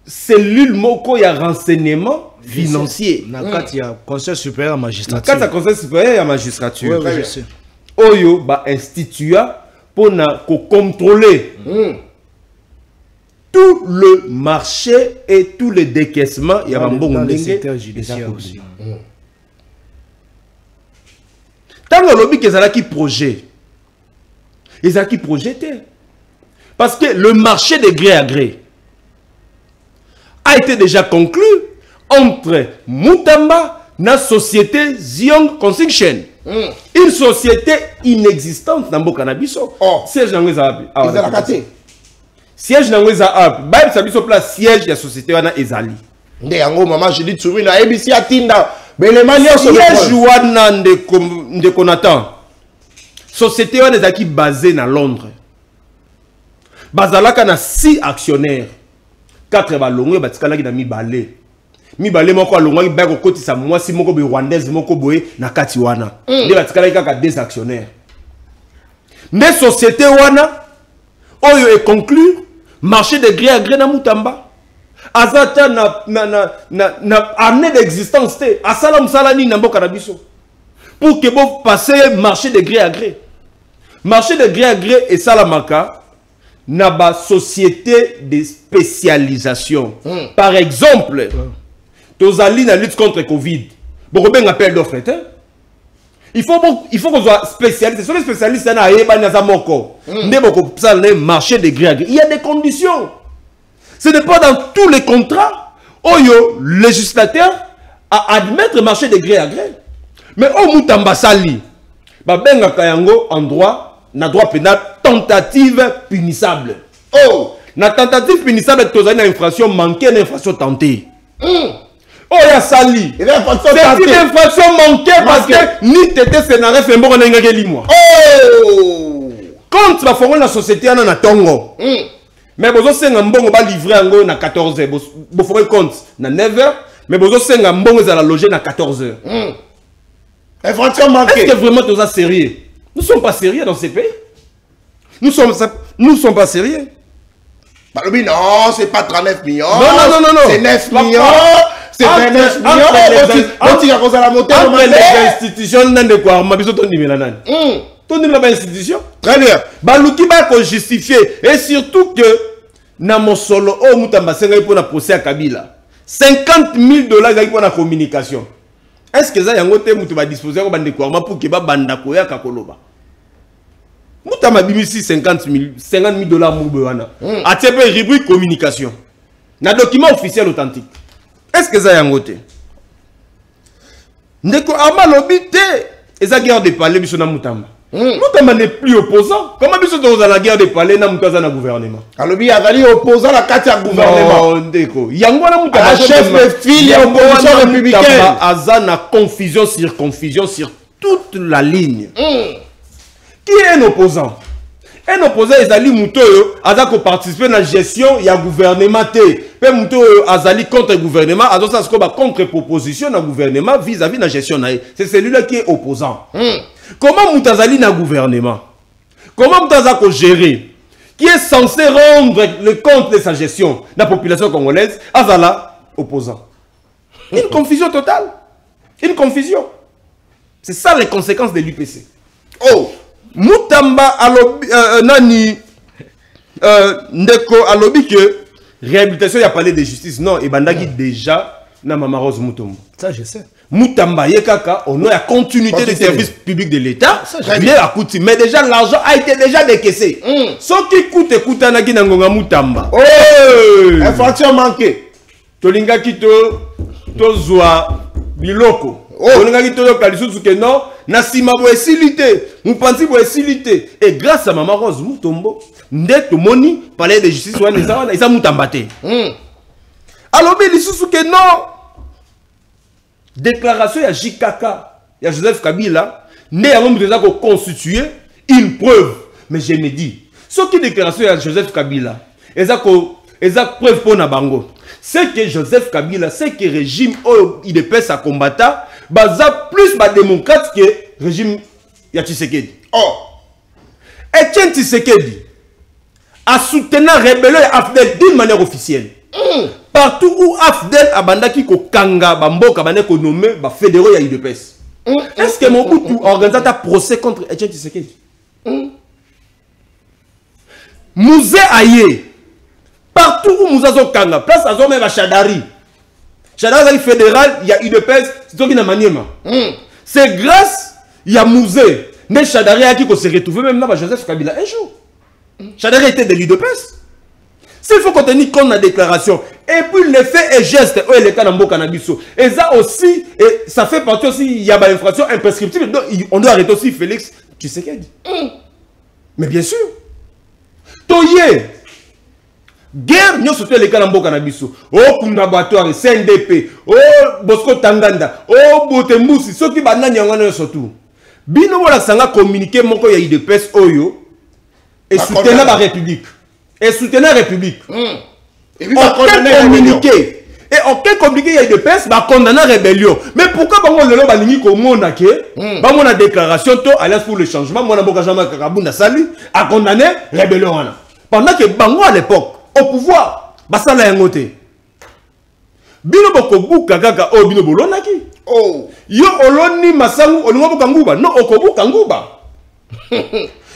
cellule moko ya renseignement financier. Il y a conseil supérieur à magistrature. Quand conseil supérieur à magistrature. Oui, je sais. Oyo ba institua pour contrôler tout le marché et tous les décaissements. Il y a un bon secteur judiciaire aussi. Tant que lobby que ça qui projet, ils ont qui projeté. Parce que le marché de gré à gré a été déjà conclu entre Mutamba et la société Zion Construction. Une société inexistante dans le Canabiso. Siège dans les Arabes. Siège dans les Arabes. Bah, ça biso place siège de la société wana ezali. Ndé yango maman je dis tu na ABC atinda. Belemania siège wana de Konatan. Société wana ezaki basée dans Londres. Bazalaka na 6 actionnaires. 4 balongo batikala ki na mibale. Mibale moko alongo ki ba ko kotisa mwasi moko be rwandaise moko boye na kati wana. Nde batikala kaka 2 actionnaires. Mais société wana oyo est conclu marché de gré à gré na Mutamba. Azata na année d'existence te asala musala ni na mboka na biso. Pour que vous passer marché de gré à gré. Marché de gré à gré et salamaka na ba société de spécialisation. Par exemple, tozali na lutte contre Covid. Beaucoup ben appel d'offre. Il faut qu'on soit spécialiste. Sur les spécialistes, na eba na zamoko. Ne beaucoup ça le marché de gré à gré. Il y a des conditions. Ce n'est pas dans tous les contrats où le législateur a admettre le marché de gré à gré. Mais au Mutamba sali, ba benga kayango en droit, na droit pénal tentative punissable. Oh, na tentative punissable tozali na infraction manquée na infraction tentée. Oh ya sali. C'est une infraction manquée parce que ni tété scénario fait mboko na ngaki limwa. Oh! Quand la fongo na société ana na tongo. Mais bozo senga mbongo ba livrer ngo na 14h. Bo faut compte na 9h, mais bozo senga mbongo za la loger na 14h. Est-ce que vraiment tu es sérieux? Nous ne sommes pas sérieux dans ces pays. Nous ne sommes pas sérieux. Bah, non, c'est pas 39 millions. Non. C'est 9 millions. C'est 29 millions. Entre les institutions, nan de quoi? Ma biso ton numéro nan. Ton numéro institution. Très bien. Baluki ba ko justifier et surtout que na Mosolo o Mutamba senga pour na procès à Kabila. $50,000 pour la communication. Est-ce que ça yango te mutu ba disposer ko bande kwa pour que ba banda ko ya kakoloba? Mutamba bimisi $50,000 mube wana. Atiepe rubrique communication. Na document officiel authentique. Est-ce que ça yango te? Ndeko ama lobi te. Eza guerre de palais biso na Mutamba. Mutamba n'est plus opposant. Comment biso to za la guerre de palais na Mutaza na gouvernement? Alobi azali opposant la carte ya gouvernement. Non, ndeko. Yango na Mutamba chef de file ya opposition républicaine. Aza na confusion sur toute la ligne. Qui est un opposant? Un opposant ezali mutoyo aza ko participer à la gestion ya gouvernement te. Pe mutoyo azali contre le gouvernement, azo sa ko ba contre proposition na gouvernement vis-à-vis la gestion na. C'est celui-là qui est opposant. Comment Moutazali na gouvernement? Comment Moutaza ko gérer? Qui est censé rendre le compte de sa gestion? La population congolaise, azala opposant. Une confusion totale. Une confusion. C'est ça les conséquences de l'UPC. Oh, Mutamba alobi nani ndeko alobi que réhabilitation, il a parlé de justice. Non, et bandagi déjà na Mama Rose Mutombo. Ça je sais. Mutamba yekaka on a la continuité des services publics de l'État. Mais déjà l'argent a été déjà décaissé. Ce qui coûte naki na ngonga Mutamba. Oh, infraction manquée. Tolinga kito tozwa biloko. On a dit que non, Nassima boesilité, Moupanzi boesilité. Et grâce à Maman Rose Moutombo, Ndek Moni, palais de justice, ils ont moutambaté. Alors, mais il que non. Déclaration à JKK, il y a Joseph Kabila, né à l'homme déjà constitué une preuve. Mais je me dis, ce qui déclaration à Joseph Kabila, ils ont preuve pour Nabango. C'est que Joseph Kabila, c'est que le régime où il est sa combattant, baza plus démocrate que le régime ya Tshisekedi. Oh! Etienne Tshisekedi a soutenu la rébellion AFDEL d'une manière officielle. Partout où AFDEL a bandaki ko kanga bamboka bande ko nommé ba fédéraux ya UDPS. Est-ce que Mobutu a organisé un procès contre Etienne Tshisekedi? Mouzé Aye. Partout où nous avons Kanga, place à Zomé Chadari. Chadari fédéral, il y a UDPS, c'est toi qui n'a maniema. C'est grâce, il y a Mouzé, mais Chadari a qui se retrouve même là, Joseph Kabila un jour. Chadari était de l'UDPS. S'il faut contenir compte la déclaration, et puis les faits et gestes, les cas dans Canabiso, et ça aussi, et ça fait partie aussi, il y a une infraction imprescriptible, donc on doit arrêter aussi Félix Tshisekedi. Mais bien sûr, Toye. Guerre, nous sommes les Kalambo Canabiso. Oh, Kundabatoire, CNDP. Oh, Bosco Tanganda. Oh, Botemousi. Ceux qui banane yangana surtout. Bino wala sanga communiquer moko ya IDPS Oyo. Et soutenir la République. Et soutenir la République. Et puis, communiquer. Et aucun communiqué ya IDPS va condamner la rébellion. Mais pourquoi bango lelo balingi ko mona ke? Bango na déclaration to Alliance pour le changement. Mona boka jama Kakabunda Sali a condamné la rébellion. Pendant que bango à l'époque au pouvoir, basala yangote. Bino boko buka kaka o bino bolonaki. Oh, yo oloni masangu olingo kanguba. Non, okobu kanguba.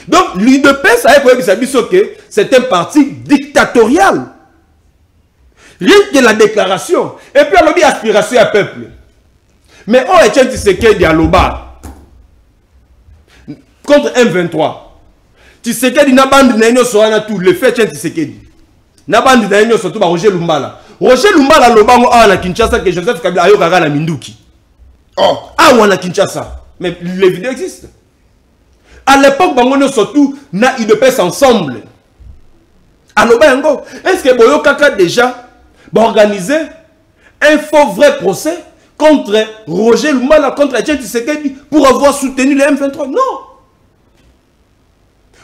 Donc l'UDPS a dit que c'est un parti dictatorial. Rien que la déclaration. Et puis on a dit aspiration à peuple. Mais on est Tshisekedi à Loba contre M23. Tshisekedi na bande na ino soana tout le fait Tshisekedi. Na bande na ino surtout ba Roger Lumbala. Roger Lumbala lobango a na Kinshasa que Joseph Kabila ayo kaka na Minduki. Oh, ah wana Kinshasa. Mais les vidéos existent. À l'époque bango surtout na IDPS ensemble. À Lobango, est-ce que Boyo Kaka déjà organiser un faux vrai procès contre Roger Lumbala contre Etienne Tshisekedi pour avoir soutenu le M23? Non.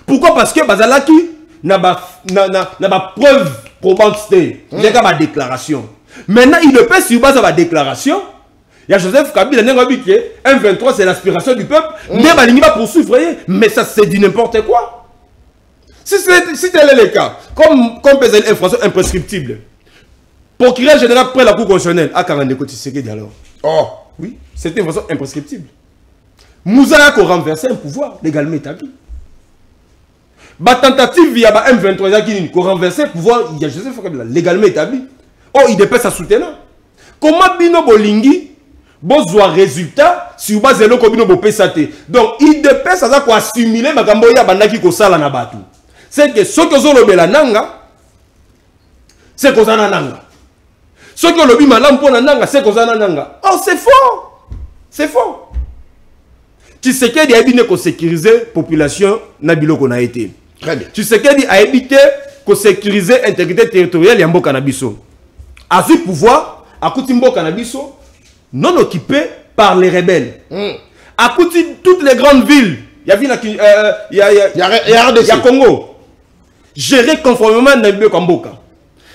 Pourquoi? Parce que Bazalaki n'a pas preuve probante, il y a une déclaration. Maintenant, il ne peut sur base de la déclaration. Il y a Joseph Kabila, M23 c'est l'aspiration du peuple. Il va poursuivre, mais ça c'est du n'importe quoi. Si tel est le cas, comme c'est une infraction imprescriptible, procureur général près la Cour constitutionnelle, à 42 côtés, c'est que alors. Oh, oui, c'est une infraction imprescriptible. Moussa a renversé un pouvoir légalement établi. La tentative via M23 qui a renversé le pouvoir, il y a Joseph Kabila légalement établi. Oh, il dépêche à soutenir. Comment Bino Bolingi besoin résultat si base de l'Okobino Bopesate. Donc, il dépêche à assimiler ma gamboya bandaki ko sala na batu. C'est que ceux qui ont le nanga, c'est qu'on a nanga. Ceux qui ont le bimalam pour nanga, c'est qu'on a nanga. Oh, c'est faux! C'est faux! Tshisekedi a évité qu'on sécurise la population Nabilo qu'on a été. Très bien. Tshisekedi a évité qu'on sécurise l'intégrité territoriale Yambo Canabiso. A ce pouvoir, à Koutimbo Canabiso, non occupé par les rebelles. À Kouti, toutes les grandes villes, il y a Congo, géré conformément à Nabilo Kamboka.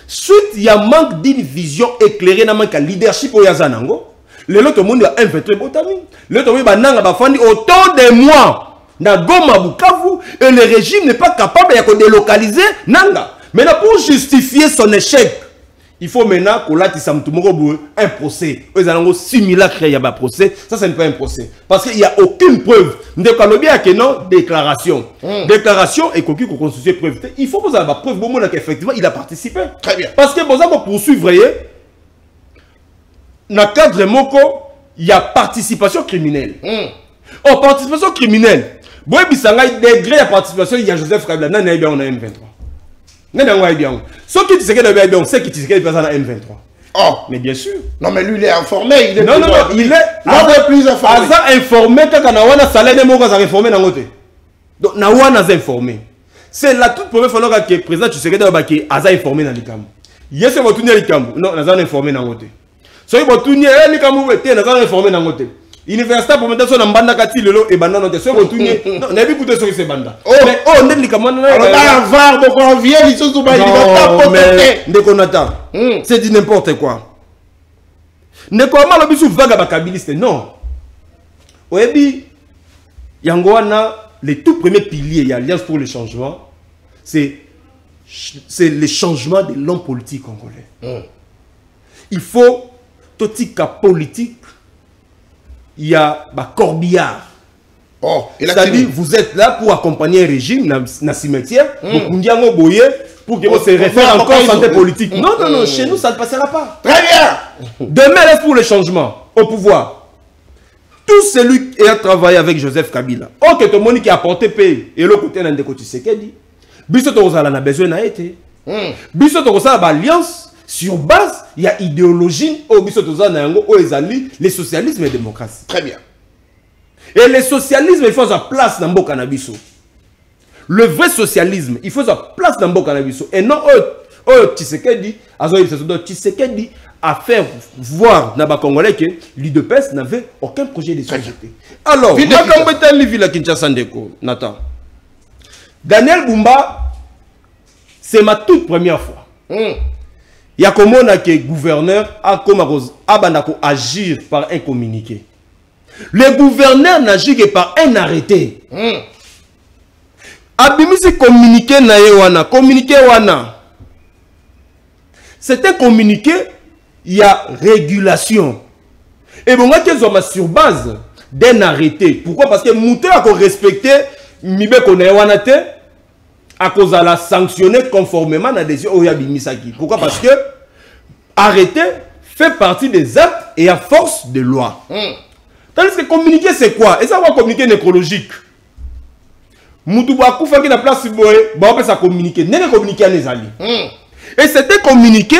Suite, il y a manque d'une vision éclairée, dans le leadership au Yazanango. Le monde a infiltré Botami. Le monde a fait autant de mois dans Goma Bukavu et le régime n'est pas capable de délocaliser Nanga. Maintenant, pour justifier son échec, il faut maintenant qu'on ait un procès. Ils ont simulacre, il y a un procès. Ça, ce n'est pas un procès. Parce qu'il n'y a aucune preuve. Nous avons bien que non, déclaration. Déclaration et qu'on constitue preuve. Il faut que vous ayez la preuve qu'effectivement il a participé. Très bien. Parce que vous avez poursuivre, dans le cadre moko, il y a participation criminelle. Oh, participation criminelle. Si vous avez degré de participation, il y a Joseph Kabila, on a M23. Ce qui disait que c'est qui disait qu'il y a M23. Oh, mais bien sûr. Non, mais lui, il est informé. Il est Non, il est plus informé. Aza informé quand on a salaire de mots informé dans côté. Donc na wana informé. C'est la toute première fois que le président Tshisekedi a informé dans les camps. Yes, il va tourner les camps. Non, il a informé dans côté. So il va tourner les camps, il a informé dans côté. Université pour mettre son banda kati lelo et banda note. So il va tourner. Non, n'a pas écouté sur ces bandas. Mais oh, n'est les camps. On a voir beaucoup en vieux, ils sont tout bas. C'est dit n'importe quoi. Ne comment le bisu vaga bakabiliste non. Oebi yangoana les tout premiers piliers de l'Alliance pour le changement, c'est le changement de l'homme politique congolais. Il faut tout cas politique, il y a Corbillard. Oh, c'est-à-dire vous êtes là pour accompagner un régime dans le cimetière, pour que vous se réfère encore à santé politique. Non, non, non, chez nous ça ne passera pas. Très bien. Demain, laisse pour le changement au pouvoir. Tout celui qui a travaillé avec Joseph Kabila, ok, tout le monde qui a porté paix, et l'autre côté, Nandeko Tshisekedi, Bissot a besoin n'a été. Bissot a alliance sur base, il y a idéologie, au Bissot les socialisme et la démocratie. Très bien. Et le socialisme, il faut sa place dans le Canabiso. Le vrai socialisme, il faut sa place dans le Canabiso. Et non, Tshisekedi, Tshisekedi à faire voir dans les Congolais que l'UDPS n'avait aucun projet de société. Alors, Nathan, Daniel Bumba, c'est ma toute première fois. Il y a comment que gouverneur a agir par un communiqué. Le gouverneur n'agit que par un arrêté. Abimisi communiqué na yewana, communiqué wana. C'est un communiqué. Il y a régulation. Et bon, sur base d'un arrêté. Pourquoi? Parce que Mouté a respecté Mibe Konewanate à cause de la sanctionner conformément à la décision Oyabi Misaki. Pourquoi? Parce que arrêté fait partie des actes et à force de loi. Tandis que communiquer, c'est quoi? Et ça va communiquer nécrologique. Moutou Bakoufa qui n'a place boé, bah on peut ça communiquer. N'est pas communiquer à les alliés. Et c'était communiqué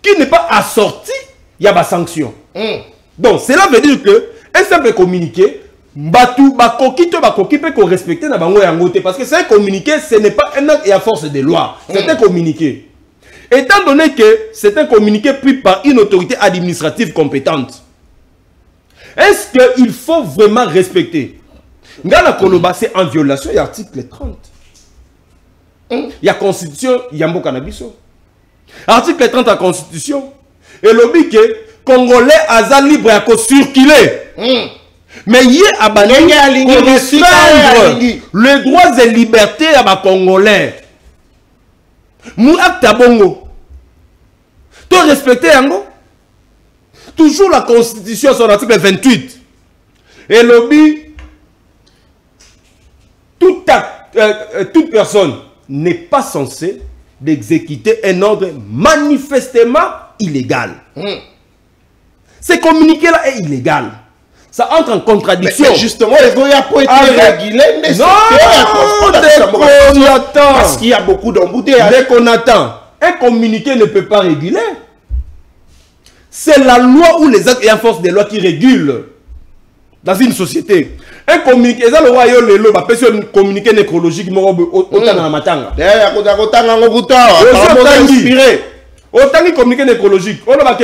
qui n'est pas assorti, il y a des sanctions. Donc, cela veut dire que un simple communiqué, Batou, Bakoki, Bakoki peut respecter na bango yangote. Parce que c'est un communiqué, ce n'est pas un acte et à force de loi. C'est un communiqué. Étant donné que c'est un communiqué pris par une autorité administrative compétente, est-ce qu'il faut vraiment respecter? Ngana Koloba, c'est en violation de l'article 30. Il y a Constitution, Yambo Canabiso. Article 30 de la Constitution. Et le que Congolais aza libre à circuler. Mais il y a les droits et libertés à ma Congolais. Mou acte bongo. Tu respectes yango. Toujours la Constitution, son article 28. Et le toute personne n'est pas censée d'exécuter un ordre manifestement illégal. Ce communiqué-là est illégal. Ça entre en contradiction. Mais justement, les voyages pour être régulés, parce qu'il y a beaucoup d'embouteillages. Dès qu'on attend, un communiqué ne peut pas réguler. C'est la loi ou les actes et en force des lois qui régulent dans une société. Un communiqué, c'est le roi Yolelo, parce que un communiqué nécrologique, autant dans la matanga. Autant de communiqué nécrologique, on va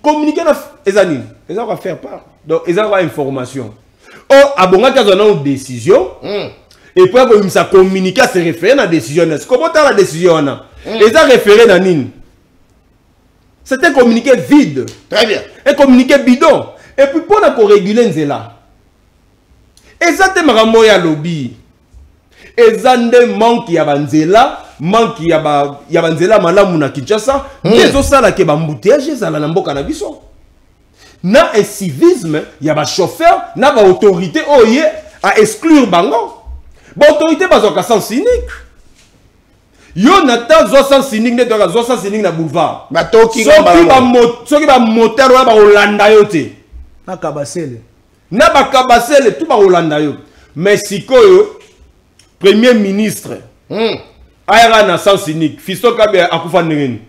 communiquer les années. Ils vont faire part. Donc, ils ont information. Or, à bon une décision, et puis, ils ont communiqué à se référer à la décision. Comment tu as la décision? Ils ont référé à Nine. C'est un communiqué vide. Très bien. Un communiqué bidon. Et puis, pour réguler Nzela, exactement, il y a lobby. Ezande manque ya banzela, manque ya banzela malamu na Kinshasa, mais au sala ke bambouteage zala na mboka na biso. Na un civisme, ya ba chauffeur, na ba autorité oye à exclure bango. Ba autorité bazoka sans cynique. Yo nata zo sans cynique ne doka zo sans cynique na boulevard. Ba toki soki ba moteur wa ba Holanda yo te. Na kabasele. Na ba kabasele tout ba Holanda yo. Mais sikoyo Premier ministre, Aïra na sans cynique, Fisto Kabe Akoufa Nengeni.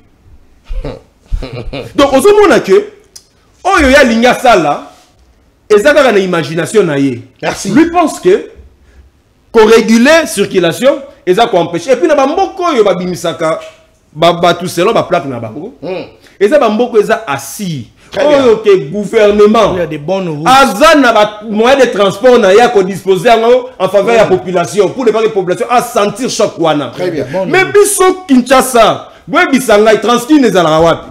Donc on se montre que oh yo ya linga sala ezaka na imagination na ye. Merci. Lui pense que qu'on réguler circulation ezaka ko empêcher et puis na bamboko yo babimisaka ba tout seul ba plaque na bango. Eza bamboko eza assis. Oh que gouvernement il y a des bonnes routes. Azana ba moyen de transport na ya ko disposer en faveur de la population pour les population à sentir choc wana. Très bien. Mais biso Kinshasa, boy bisanga transki nezala wapi?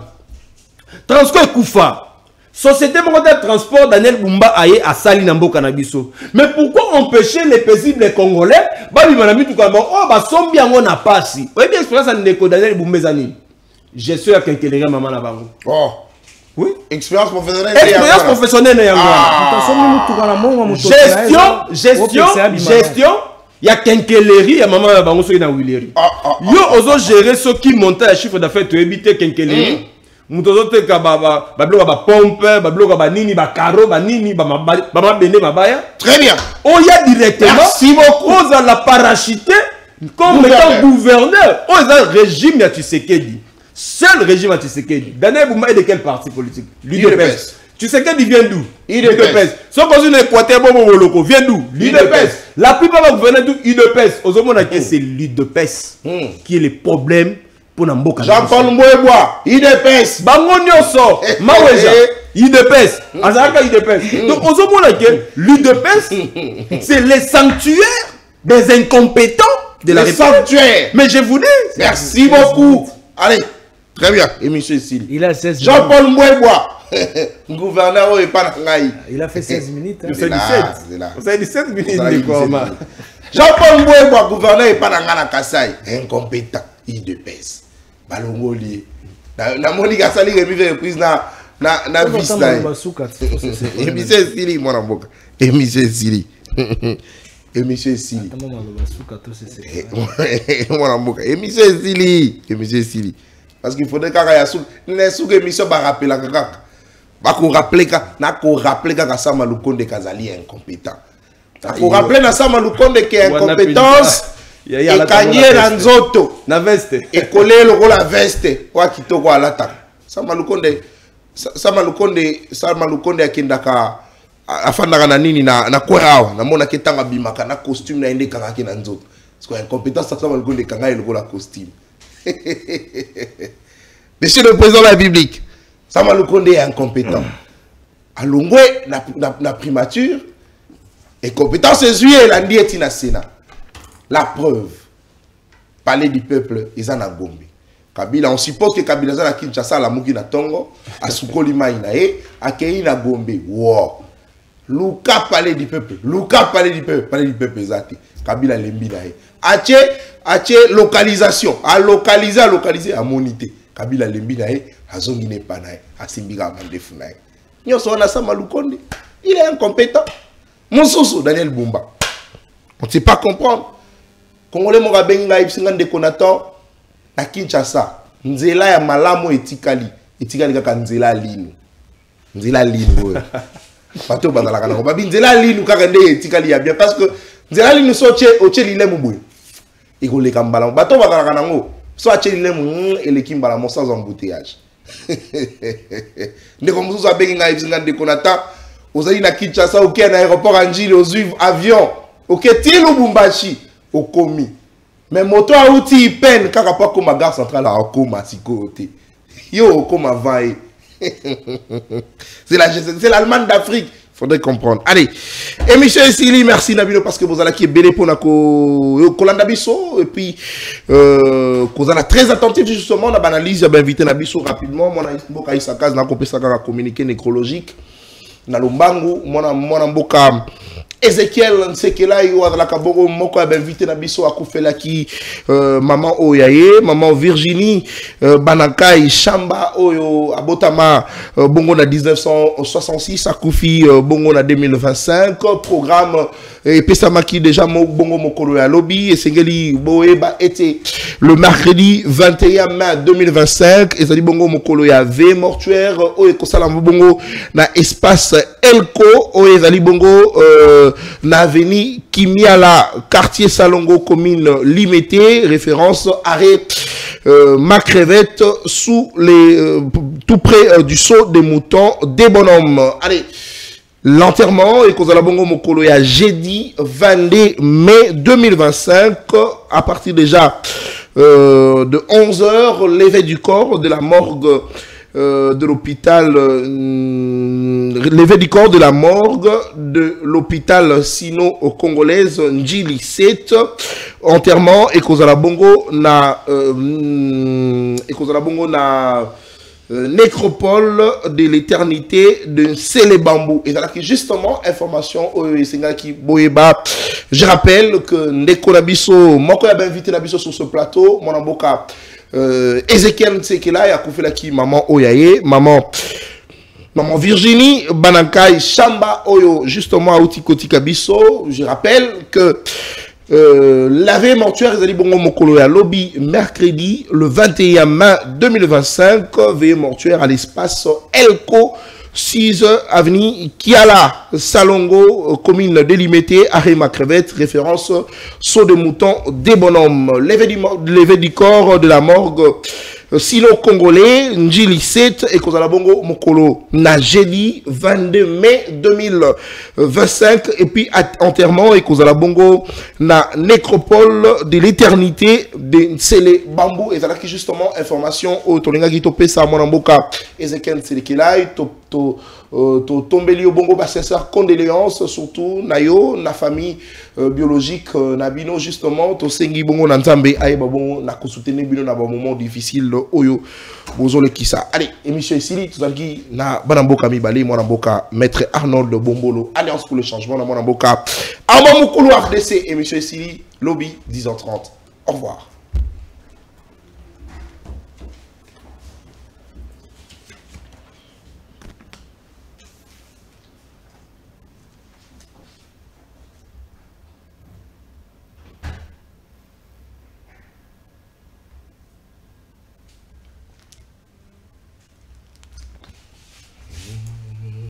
Transko kufa. Société mondiale de transport Daniel Bumba aye à Sali Namboka na biso. Mais pourquoi empêcher les paisibles Congolais babi manami tout comme oh ba sombi yango na pasi. Oui bien expérience en éco Daniel Bumba zani. Je suis à quelqu'un maman na bango. Oh. Oui, expérience professionnelle. Expérience professionnelle gestion, il y a quinquellerie, il y a maman na bango so na Willery. Yo ozo gérer ceux qui montent le chiffre d'affaires to éviter quinquellerie. Mutozo te ka ba bloka ba pompe, ba bloka ba nini ba carreau, ba nini ba bene mabaya. Très bien. On y a directement. Merci beaucoup. On a la parachuté comme étant gouverneur. On a le régime ya Tshisekedi. Seul régime à Tshisekedi. Daniel Bumba est de quel parti politique? L'UDPS. Tshisekedi vient d'où? UDPS. Sauf qu'on est Équateur, bon loco vient d'où? L'UDPS. La plupart va gouverner d'où? UDPS. Aux hommes, c'est l'UDPS qui est le problème pour Namboka. Jean-Paul Mbouébois, UDPS. Bangonioso, Maweja, UDPS. Azaka UDPS. Donc aux hommes, l'UDPS, c'est les sanctuaires des incompétents de la République. Mais je vous dis. Merci beaucoup. Allez, très bien. Et monsieur Sili. Il a 16 minutes. Jean-Paul Mbouébois, gouverneur et pas il a fait 16 minutes. C'est 17. C'est 17 minutes. Jean-Paul Mbouébois, gouverneur et pas na Kasai. Incompétent. IDPS. Balongoli. Na moni Kasali remis reprise na vista. Et monsieur Sili, mon amboka. Et monsieur Sili. Et monsieur Sili. Et monsieur Sili. Parce qu'il faudrait que émission va rappeler la kaka. Va qu'on rappelle que Sama Lukonde Kazali est incompétent. Pour rappeler na Sama Lukonde qui est incompétence. Et Kanye Ranzoto. Na veste. Et coller le rôle à veste. Quoi qui te voit à l'attaque. Sama Lukonde akindaka afandaka na nini na kwerawa na mona ketanga bimaka na costume na ende kanga ke na nzoto parce que incompétence ça va le gonde kanga il la costume. Monsieur le président de la République, Sama Lukonde est incompétent. Alongwe na primature et compétence est la ndieti na Sénat. La preuve, parler du peuple Izana Gombe. Kabila, on suppose que Kabila za na Kinshasa la mugi na Tongo, a Sukoli mai na a Kei na Gombe. Wow. Luka parler du peuple. Parler du peuple zati. Kabila lembi na Ache localisation. A localiser, à moniter. Kabila lembi na a zongi ne pa na a simbiga mandefu na Nyoso na Sama Lukonde. Il est incompétent. Monsoso Daniel Bumba. On ne sait pas comprendre. Congolais mo benga ipsinga de Konaton na Kinshasa. Nzela ya malamu etikali kaka nzela linu. Nzela linu. Pato bazala kana ko babi nzela linu kaka nde etikali ya bien parce que nzela linu so oche lilemu boye. Ikole kambala bato bazala kana ngo so ache lilemu elekimbala mo sans embouteillage. Ndeko mususu abenga ipsinga de Konaton ozali na Kinshasa oké na aéroport Anjili ozuive avion oké ti Lubumbashi okomi. Mais moto a outil peine kaka pa comme gare centrale à okoma sikote. Yo okoma vae. C'est l'Allemagne d'Afrique. Faudrait comprendre. Allez. Et monsieur Sili, merci Nabino parce que vous allez qui est belé pour nako Kolanda Bisso et puis vous allez très attentif justement on a analyse bien invité Nabiso rapidement mon mboka isakaz na kopesa ka communiqué nécrologique na Lumbangu mon mboka Ezekiel Nsekela yo la kaboko moko a invité na biso akufela ki maman Oyaye, maman Virginie Banakai Chamba oyo abotama bongo na 1966 akufi bongo na 2025 programme et pesamaki déjà bongo mokolo ya lobby et sengeli boeba était le mercredi 21 mai 2025 et ça dit bongo mokolo ya V mortuaire oyo kosala bongo na espace Elko oyo ezali bongo Naveni Kimiala, quartier Salongo, commune Limité, référence arrêt Macrevette, sous les tout près du saut des moutons des bonhommes. Allez, l'enterrement est causé à la Bongo Mokolo ya jeudi 22 mai 2025 à partir déjà de 11h, l'éveil du corps de la morgue de l'hôpital, l'éveil du corps de la morgue de l'hôpital sino-congolaise Njili 7, enterrement et cause à la Bongo na nécropole de l'éternité de Célébambou. Et là, justement, information au qui Boyeba. Je rappelle que Ndeko Nabiso, Moko a invité Nabiso sur ce plateau, mon amboka, Ezekiel Nsekela, ya koufela ki maman Oyaye, maman Virginie, Banankai, Chamba Oyo, justement, Outi Koti Kabiso. Je rappelle que la veille mortuaire Ezali Bongo Mokolo ya lobby mercredi le 21 mai 2025, veille mortuaire à l'espace Elko 6 avenue Kiala Salongo, commune délimitée Arrêt Macrevette, référence saut de mouton des bonhommes. L'éveil du corps de la morgue sino-congolais Njili 7 et Kozala Bongo Mokolo na jeudi 22 mai 2025 et puis enterrement et Kozala Bongo na nécropole de l'éternité de Nsele Bambou. Et là qui justement information au Tolinga Gito Pesa Monamboka Ezekiel Nselekilai tombeli au Bongo Bassesseur condoléances surtout nayo na famille biologique nabino justement to sengi Bongo Nanzambe aye babongo na kosoutenir bino na ba moment difficile oyo bozole kisa. Allez, émission ici tozalaki na banamboka mibale mwanamboka maître Arnold Bombolo, Alliance pour le changement na mwanamboka Amamukulu RDC, émission ici lobby 10h30. Au revoir.